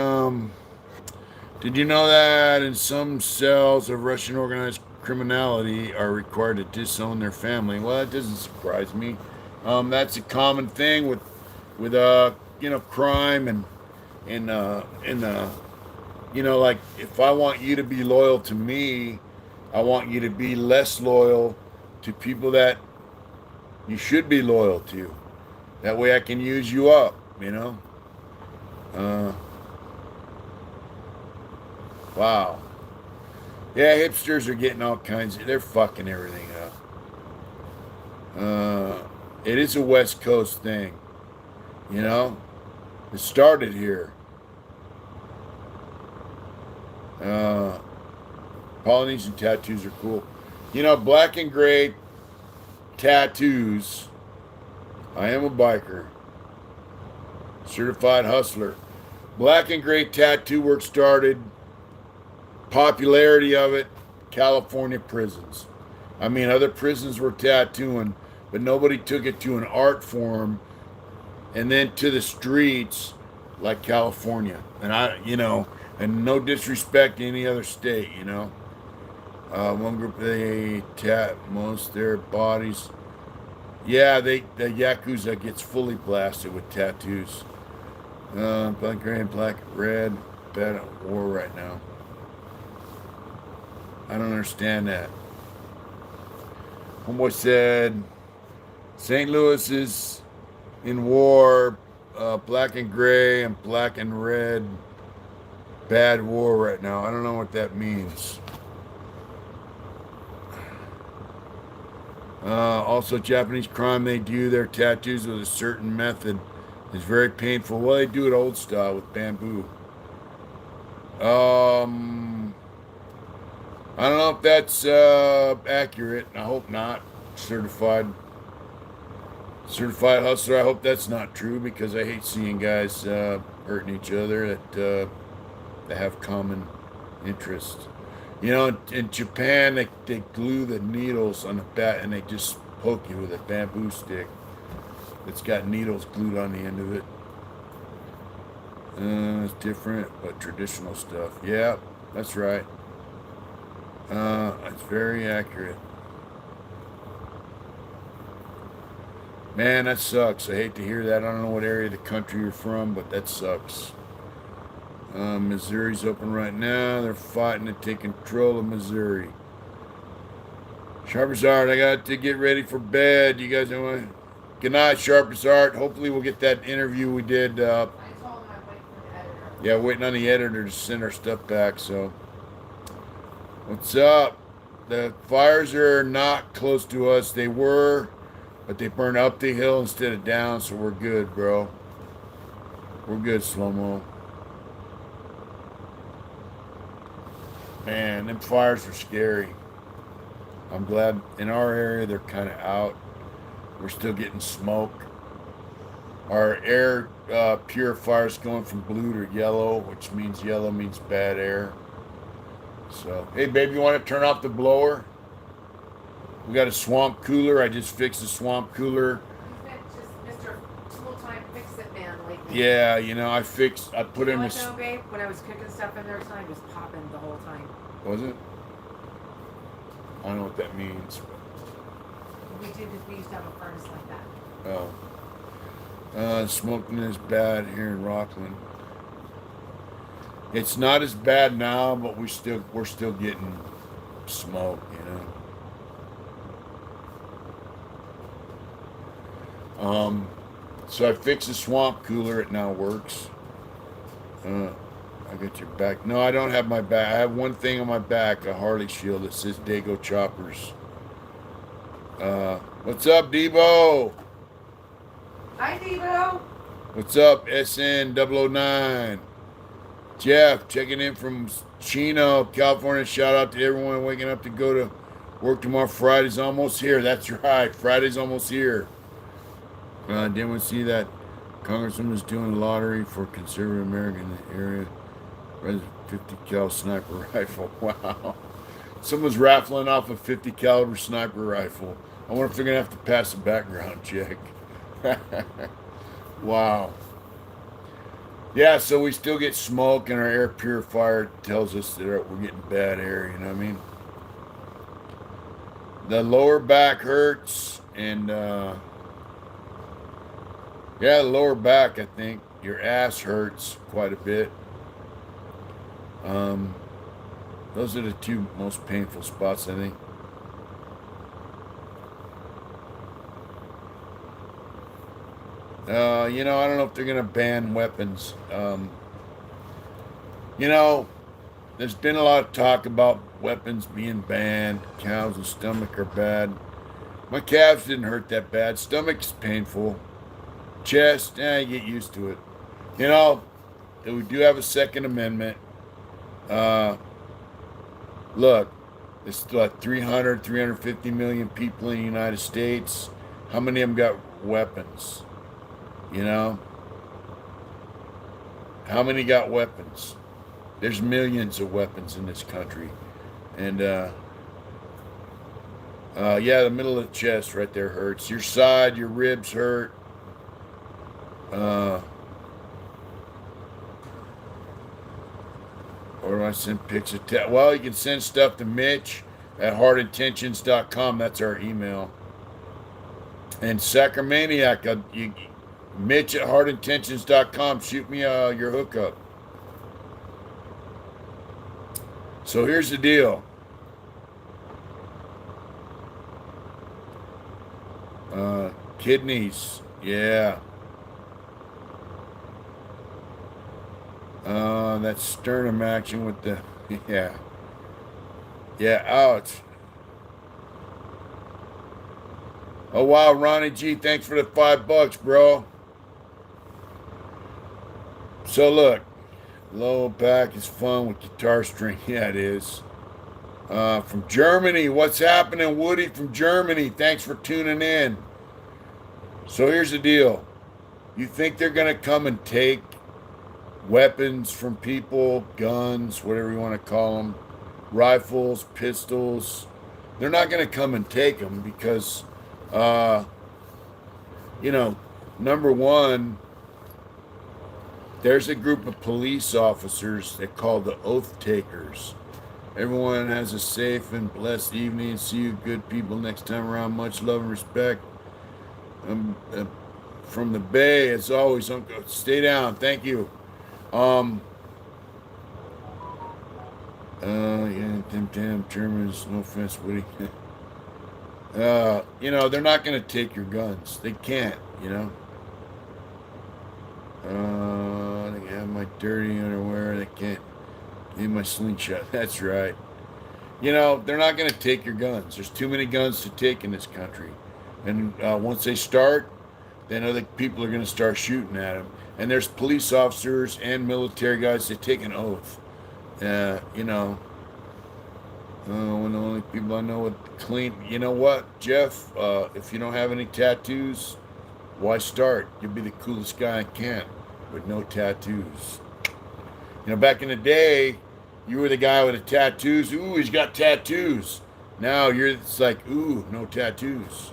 Did you know that in some cells of Russian organized criminality are required to disown their family? Well, that doesn't surprise me. That's a common thing with crime and like if I want you to be loyal to me, I want you to be less loyal to people that you should be loyal to. That way I can use you up. Wow. Yeah, hipsters are getting all kinds they're fucking everything up. It is a West Coast thing. It started here. Polynesian tattoos are cool. Black and gray tattoos. I am a biker. Certified hustler. Black and gray tattoo work started. Popularity of it, California prisons. I mean, other prisons were tattooing, but nobody took it to an art form and then to the streets like California. And and no disrespect to any other state. One group, they tat most their bodies. Yeah, the Yakuza gets fully blasted with tattoos. Black, gray, black, red. Bad at war right now. I don't understand that. Homeboy said St. Louis is in war, black and gray and black and red. Bad war right now. I don't know what that means. Also, Japanese crime, they do their tattoos with a certain method. It's very painful. Well, they do it old style with bamboo. I don't know if that's accurate. I hope not. Certified hustler. I hope that's not true because I hate seeing guys hurting each other that have common interests. In Japan, they glue the needles on the bat and they just poke you with a bamboo stick that's got needles glued on the end of it. It's different, but traditional stuff. Yeah, that's right. It's very accurate. Man, that sucks. I hate to hear that. I don't know what area of the country you're from, but that sucks. Missouri's open right now. They're fighting to take control of Missouri. Sharpest Art, I got to get ready for bed. You guys know what? Good night, Sharpest Art. Hopefully we'll get that interview we did. I told him I'm waiting for the editor. Yeah, waiting on the editor to send our stuff back, so. What's up? The fires are not close to us. They were, but they burned up the hill instead of down, so we're good, bro. We're good, slow-mo. Man, them fires are scary. I'm glad in our area they're kind of out. We're still getting smoke. Our air purifier is going from blue to yellow, which means yellow means bad air. So, hey, babe, you want to turn off the blower? We got a swamp cooler. I just fixed the swamp cooler. He's been just Mr. Full-time fix-it man lately. Yeah, you know, I put You in know this. what though, babe? When I was cooking stuff in there tonight, it was popping the whole time. Was it? I don't know what that means. We used to have a furnace like that. Smoking is bad here in Rockland. It's not as bad now, but we're still getting smoke, you know. So I fixed the swamp cooler. It now works. I got your back. No, I don't have my back. I have one thing on my back, a Harley shield that says Dago Choppers. What's up, Debo? Hi, Devo. What's up, SN009? Jeff, checking in from Chino, California. Shout out to everyone waking up to go to work tomorrow. Friday's almost here. That's right. Friday's almost here. Didn't we see that Congressman was doing a lottery for conservative America in the area? 50 cal sniper rifle. Wow. Someone's raffling off a 50 caliber sniper rifle. I wonder if they're going to have to pass a background check. Wow. Yeah, so we still get smoke, and our air purifier tells us that we're getting bad air, you know what I mean? The lower back hurts, and yeah, the lower back, I think. Your ass hurts quite a bit. Those are the two most painful spots, I think. You know, I don't know if they're going to ban weapons. You know, there's been a lot of talk about weapons being banned. Cows and stomach are bad. My calves didn't hurt that bad. Stomach's painful. Chest, you get used to it. You know, we do have a Second Amendment. Look, there's like 350 million people in the United States. How many of them got weapons? You know? How many got weapons? There's millions of weapons in this country. And, yeah, the middle of the chest right there hurts. Your side, your ribs hurt. Or do I send pics of well, you can send stuff to Mitch at heartintentions.com. That's our email. And Sacramaniac, Mitch at heartintentions.com. Shoot me your hookup. So here's the deal. Kidneys. Yeah. That sternum action with the, yeah. Yeah, ouch. Oh, wow, Ronnie G, thanks for the $5, bro. So, look, low back is fun with guitar string. Yeah, it is. From Germany, what's happening, Woody from Germany? Thanks for tuning in. So, here's the deal. You think they're going to come and take weapons from people, guns, whatever you want to call them, rifles, pistols? They're not going to come and take them because, you know, number one, there's a group of police officers that call the oath takers. Everyone has a safe and blessed evening. See you good people next time around. Much love and respect. From the Bay, as always, Uncle. Stay down. Thank you. Yeah, damn Germans, no offense, Woody. You know, they're not going to take your guns. They can't, you know. They have my dirty underwear. They can't get my slingshot. That's right. You know, they're not going to take your guns. There's too many guns to take in this country. And once they start, then other people are going to start shooting at them. And there's police officers and military guys that take an oath. You know, one of the only people I know with clean. You know what, Jeff? If you don't have any tattoos, why start? You'll be the coolest guy I can with no tattoos. You know, back in the day, you were the guy with the tattoos. Ooh, he's got tattoos. Now it's like, ooh, no tattoos.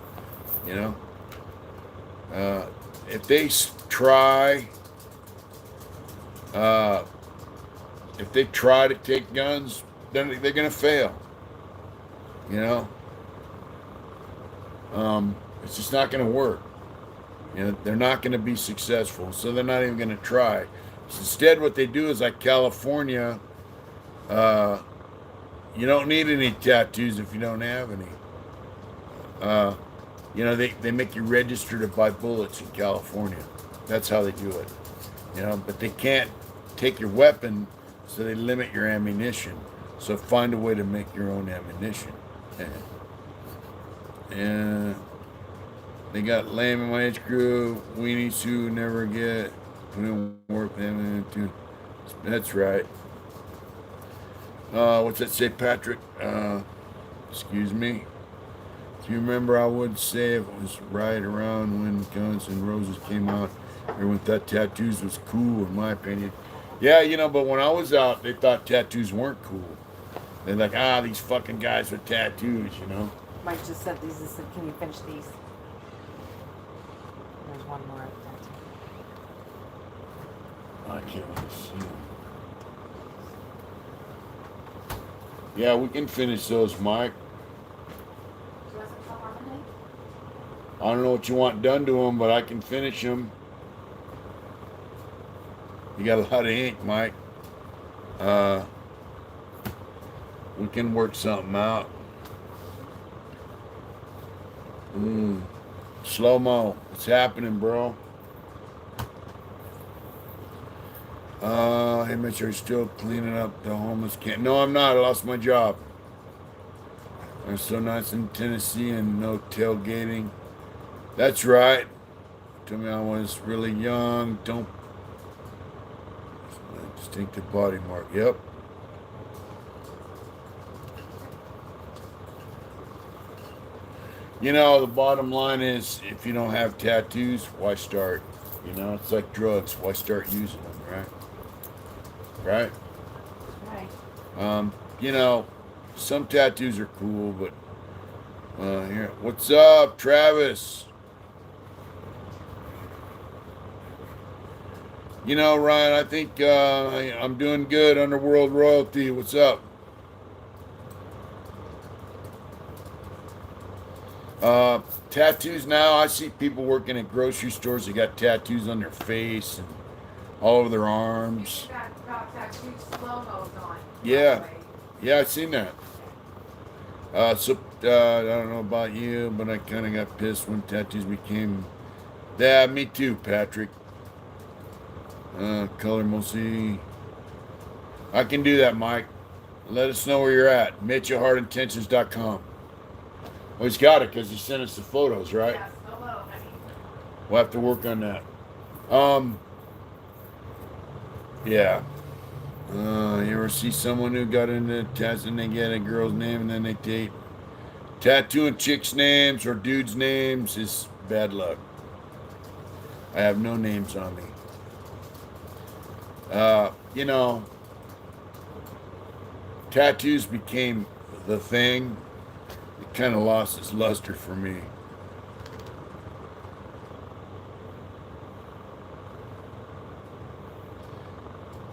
You know, if they try, uh, if they try to take guns, then they're gonna fail. You know, it's just not gonna work. You know, they're not gonna be successful, so they're not even gonna try. So instead, what they do is like California. You don't need any tattoos if you don't have any. You know, they make you register to buy bullets in California. That's how they do it. You know, but they can't take your weapon, so they limit your ammunition. So find a way to make your own ammunition. And they got lame in my age crew, weenies who never get put in work. That's right. What's that say, Patrick? Excuse me. Do you remember I would say it was right around when Guns N' Roses came out, everyone thought tattoos was cool, in my opinion. Yeah, you know, but when I was out, they thought tattoos weren't cool. They're like, these fucking guys with tattoos, you know. Mike just said these. He said, can you finish these? There's one more. I can't really see them. Yeah, we can finish those, Mike. I don't know what you want done to them, but I can finish them. You got a lot of ink, Mike. We can work something out. Slow-mo. What's happening, bro? Hey, Mitch, are you still cleaning up the homeless camp? No, I'm not. I lost my job. I'm so nice in Tennessee and no tailgating. That's right. Told me I was really young. Don't distinctive body mark. Yep. You know, the bottom line is, if you don't have tattoos, why start? You know, it's like drugs. Why start using them, right? Right? Right. You know, some tattoos are cool, but here, what's up, Travis? You know, Ryan, I think I'm doing good. Underworld Royalty, what's up? Tattoos now. I see people working at grocery stores. They got tattoos on their face and all over their arms. Got tattooed slow-mos on. Yeah, yeah, I've seen that. I don't know about you, but I kind of got pissed when tattoos became. Yeah, me too, Patrick. Color mostly. I can do that, Mike. Let us know where you're at. Mitch at heartintentions.com. Well, he's got it because he sent us the photos, right? Yes, hello, honey. We'll have to work on that. Yeah. You ever see someone who got into tattoos and they get a girl's name and then they take tattooing chicks' names or dudes' names is bad luck. I have no names on me. You know, tattoos became the thing. It kind of lost its luster for me.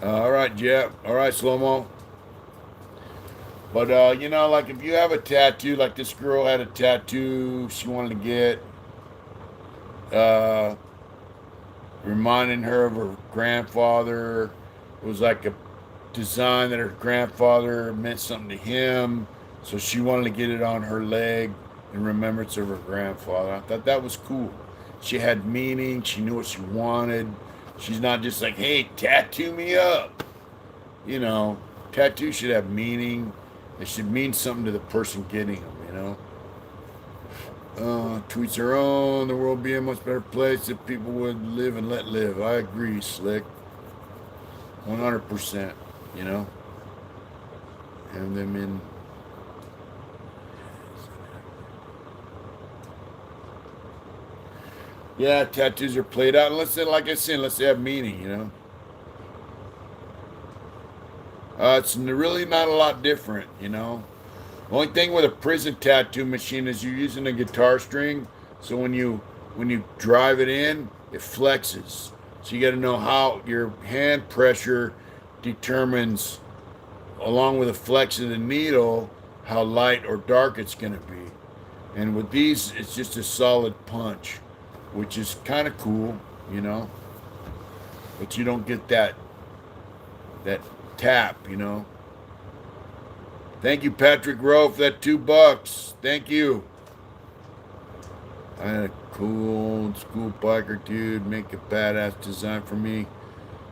All right, Jeff. All right, Slow-mo. But, you know, like if you have a tattoo, like this girl had a tattoo she wanted to get, reminding her of her grandfather. It was like a design that her grandfather meant something to him, so she wanted to get it on her leg in remembrance of her grandfather. I thought that was cool. She had meaning. She knew what she wanted. She's not just like, hey, tattoo me up. You know, tattoo should have meaning. It should mean something to the person getting them, you know. Tweets are on. The world would be a much better place if people would live and let live. I agree, Slick. 100%, you know. And them in. Yeah, tattoos are played out. Unless they, like I said, unless they have meaning, you know. It's really not a lot different, you know. The only thing with a prison tattoo machine is you're using a guitar string, so when you drive it in, it flexes. So you got to know how your hand pressure determines, along with the flex of the needle, how light or dark it's going to be. And with these, it's just a solid punch, which is kind of cool, you know. But you don't get that tap, you know. Thank you, Patrick Rowe, for that $2. Thank you. I had a cool old school biker dude make a badass design for me.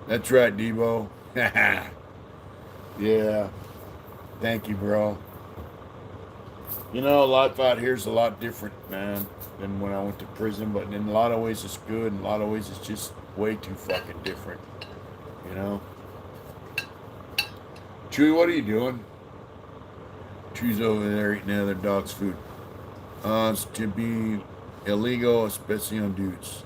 That's right, Debo. Yeah. Thank you, bro. You know, life out here is a lot different, man, than when I went to prison, but in a lot of ways it's good, in a lot of ways it's just way too fucking different, you know? Chewy, what are you doing? Chewie's over there eating the other dog's food. It's to be illegal, especially on dudes.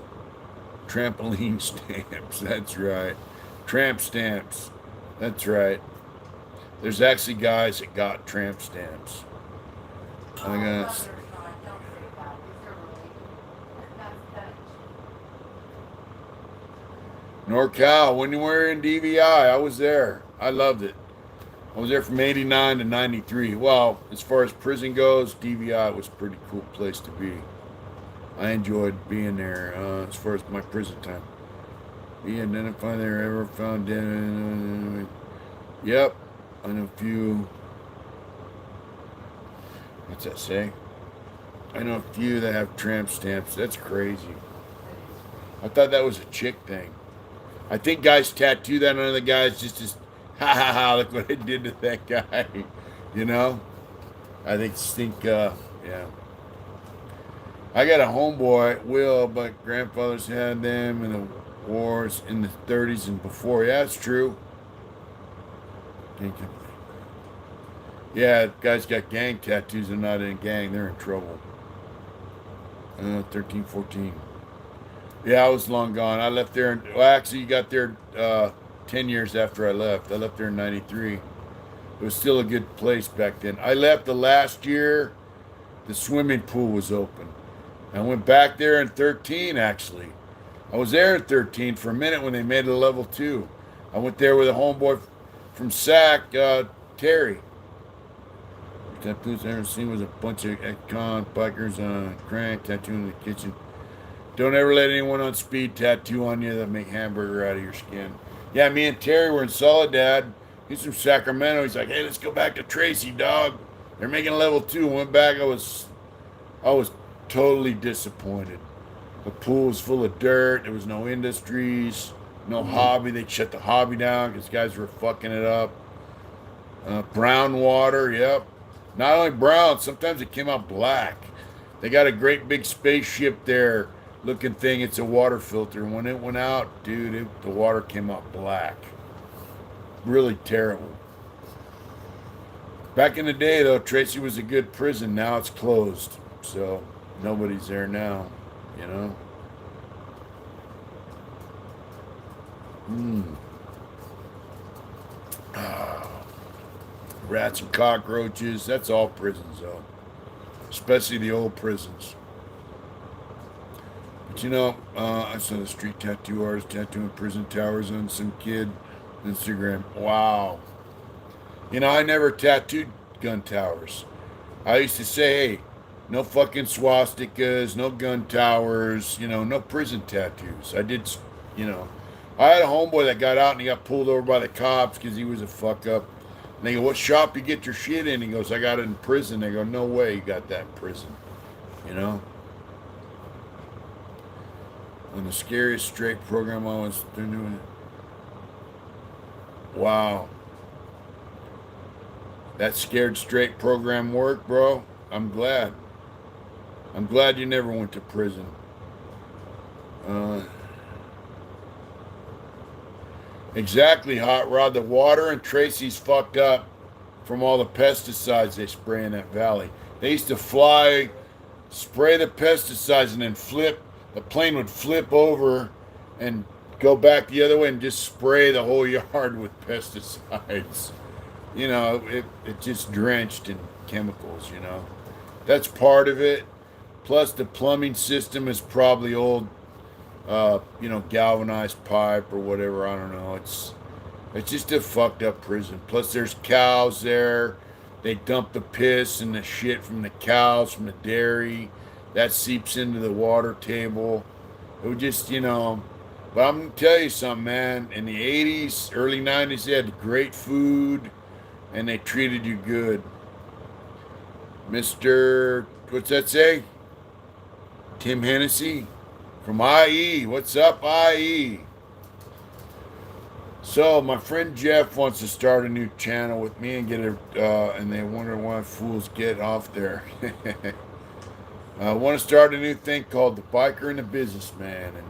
Trampoline stamps, that's right. Tramp stamps, that's right. There's actually guys that got tramp stamps. I got. NorCal, when you were in DVI, I was there. I loved it. I was there from 89 to 93. Well, as far as prison goes, DVI was a pretty cool place to be. I enjoyed being there as far as my prison time. Be identified there ever found dead. Yep. I know a few. What's that say? I know a few that have tramp stamps. That's crazy. I thought that was a chick thing. I think guys tattoo that on other guys just as, ha ha ha, look what I did to that guy. You know? I think, yeah. I got a homeboy, Will, but grandfathers had them in the wars in the 30s and before. Yeah, it's true. Yeah, guys got gang tattoos and not in a gang. They're in trouble. 13, 14. Yeah, I was long gone. I left there. Well, actually, you got there 10 years after I left. I left there in 93. It was still a good place back then. I left the last year the swimming pool was open. I went back there in 13, actually. I was there in 13 for a minute when they made it a level 2. I went there with a homeboy from SAC, Terry. Tattoos I ever seen was a bunch of ex-con bikers on crank tattoo in the kitchen. Don't ever let anyone on speed tattoo on you that make hamburger out of your skin. Yeah, me and Terry were in Soledad. He's from Sacramento. He's like, hey, let's go back to Tracy, dog. They're making level 2. Went back. I was totally disappointed. The pool was full of dirt. There was no industries, no hobby. They shut the hobby down because guys were fucking it up. Brown water, yep. Not only brown, sometimes it came out black. They got a great big spaceship there looking thing. It's a water filter. When it went out, dude, the water came out black. Really terrible. Back in the day, though, Tracy was a good prison. Now it's closed. So nobody's there now, you know? Rats and cockroaches. That's all prisons, though. Especially the old prisons. But you know, I saw the street tattoo artist tattooing prison towers on some kid on Instagram. Wow. You know, I never tattooed gun towers. I used to say, hey, no fucking swastikas, no gun towers, you know, no prison tattoos. I did, you know. I had a homeboy that got out and he got pulled over by the cops because he was a fuck up. And they go, what shop you get your shit in? He goes, I got it in prison. They go, no way you got that in prison. You know? On the scariest straight program I was doing it. Wow. that scared straight program worked, bro. I'm glad. I'm glad you never went to prison. Exactly, Hot Rod. The water in Tracy's fucked up from all the pesticides they spray in that valley. They used to fly, spray the pesticides, and then flip. The plane would flip over and go back the other way and just spray the whole yard with pesticides. You know, it just drenched in chemicals, you know. That's part of it. Plus, the plumbing system is probably old, galvanized pipe or whatever. I don't know. It's just a fucked up prison. Plus, there's cows there. They dump the piss and the shit from the cows, from the dairy. That seeps into the water table. It would just, But I'm going to tell you something, man. In the 80s, early 90s, they had great food and they treated you good. Mr. What's that say? Tim Hennessy from IE. What's up, IE? So my friend Jeff wants to start a new channel with me and get it, and they wonder why fools get off there. I want to start a new thing called The Biker and the Businessman, and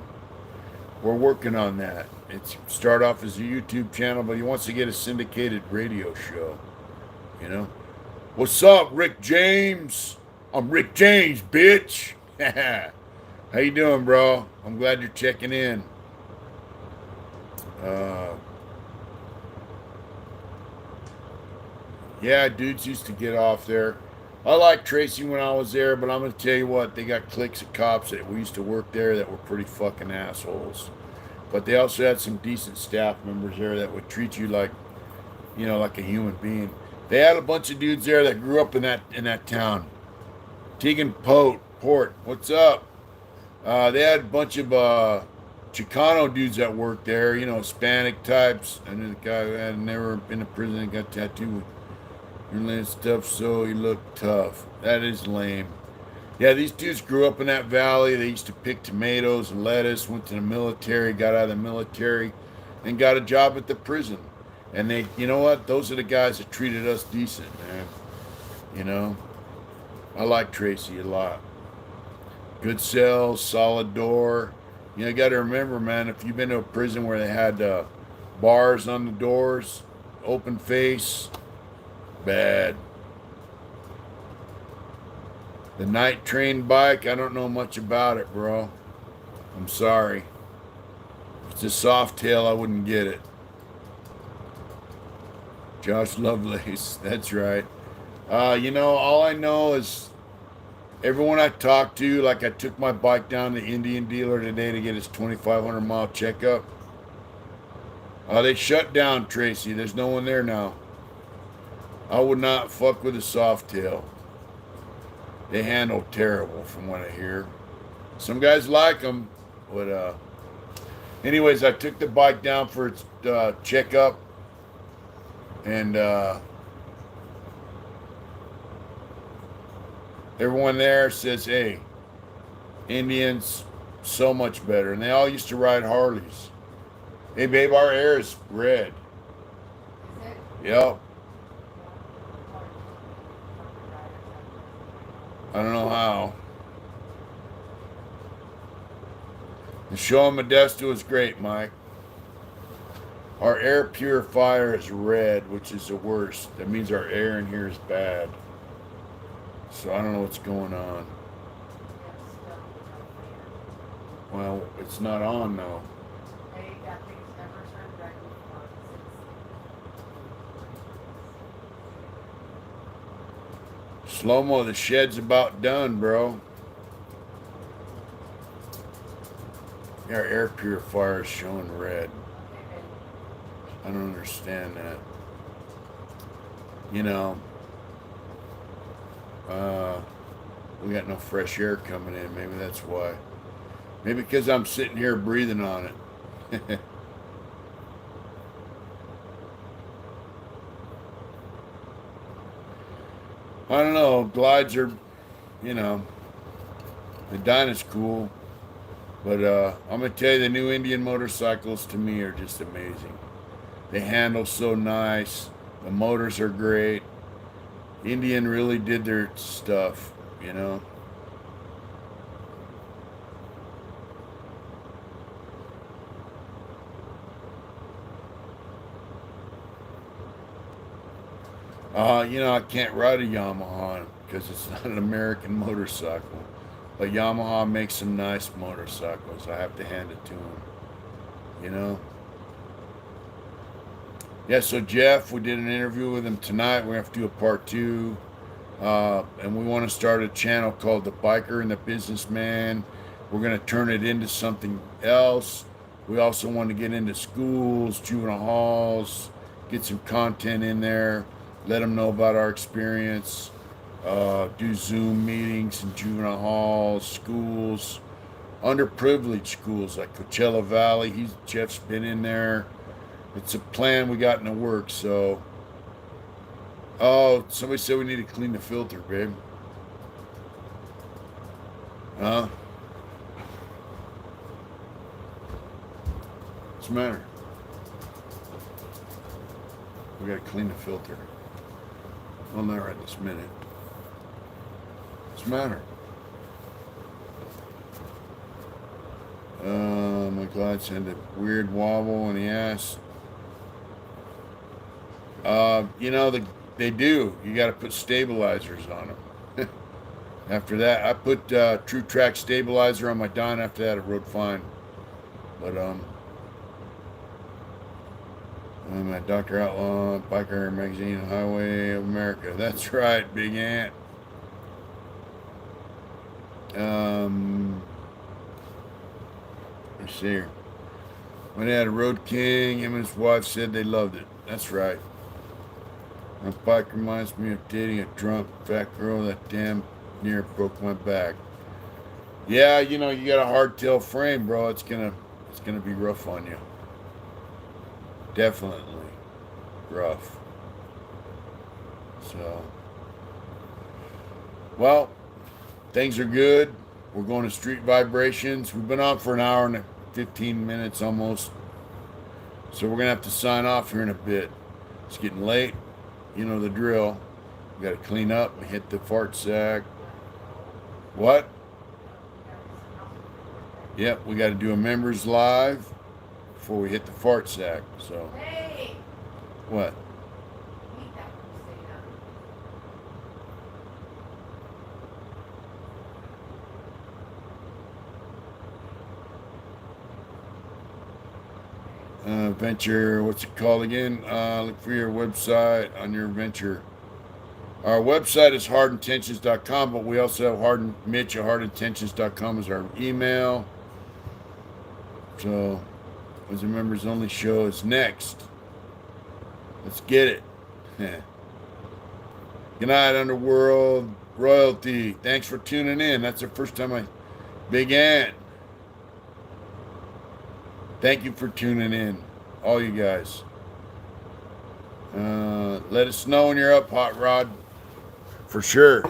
we're working on that. It's start off as a YouTube channel, but he wants to get a syndicated radio show. What's up, Rick James? I'm Rick James, bitch. How you doing, bro? I'm glad you're checking in. Yeah, dudes used to get off there. I liked Tracy when I was there, but I'm going to tell you what, they got cliques of cops that we used to work there that were pretty fucking assholes. But they also had some decent staff members there that would treat you like, like a human being. They had a bunch of dudes there that grew up in that town. Tegan Port, what's up? They had a bunch of Chicano dudes that worked there, Hispanic types. I knew the guy who had never been to prison and got tattooed and stuff, so he looked tough. That is lame. Yeah, these dudes grew up in that valley. They used to pick tomatoes and lettuce, went to the military, got out of the military, and got a job at the prison. And they, you know what? Those are the guys that treated us decent, man. I like Tracy a lot. Good cells, solid door. You got to remember, man, if you've been to a prison where they had bars on the doors, open face, bad. The night train bike, I don't know much about it, bro. I'm sorry. If it's a soft tail, I wouldn't get it. Josh Lovelace, that's right. All I know is everyone I talked to, like I took my bike down to the Indian dealer today to get his 2,500 mile checkup. They shut down, Tracy. There's no one there now. I would not fuck with a soft tail. They handle terrible from what I hear. Some guys like them, but anyways, I took the bike down for its checkup, and everyone there says, hey, Indians, so much better. And they all used to ride Harleys. Hey, babe, our air is red. Is it? Yep. I don't know how. The show in Modesto is great, Mike. Our air purifier is red, which is the worst. That means our air in here is bad. So I don't know what's going on. Well, it's not on though. Slow-mo, the shed's about done, bro. Our air purifier is showing red. I don't understand that. We got no fresh air coming in. Maybe that's why. Maybe because I'm sitting here breathing on it. I don't know. Glides are, the Dyna's cool. But I'm going to tell you, the new Indian motorcycles to me are just amazing. They handle so nice. The motors are great. Indian really did their stuff, you know. I can't ride a Yamaha because it's not an American motorcycle. But Yamaha makes some nice motorcycles. I have to hand it to them, you know. Yeah, so Jeff, we did an interview with him tonight. We have to do a part 2. And we want to start a channel called The Biker and the Businessman. We're going to turn it into something else. We also want to get into schools, juvenile halls, get some content in there, let them know about our experience, do Zoom meetings in juvenile halls, schools, underprivileged schools like Coachella Valley. Jeff's been in there. It's a plan we got in the works, so. Oh, somebody said we need to clean the filter, babe. Huh? What's the matter? We gotta clean the filter. Well, not right this minute. What's the matter? My glide sent a weird wobble in the ass. They do. You got to put stabilizers on them. After that, I put True Track stabilizer on my Don. After that, it rode fine. But I'm at Dr. Outlaw, Biker Magazine, Highway of America. That's right, Big Ant. Let's see here. When they had a Road King, him and his wife said they loved it. That's right. My bike reminds me of dating a drunk fat girl that damn near broke my back. Yeah, you got a hardtail frame, bro. It's gonna be rough on you. Definitely rough. So, well, things are good. We're going to Street Vibrations. We've been on for an hour and 15 minutes almost. So we're gonna have to sign off here in a bit. It's getting late. You know the drill. We got to clean up and hit the fart sack. What? Yep, we got to do a members live before we hit the fart sack. So. Hey! What? Eat that when you Venture, what's it called again? Look for your website on your venture. Our website is hardintentions.com, but we also have Mitch at hardintentions.com as our email. So, as a members only show is next. Let's get it. Good night, Underworld Royalty. Thanks for tuning in. That's the first time I began. Thank you for tuning in, all you guys. Let us know when you're up, Hot Rod. For sure.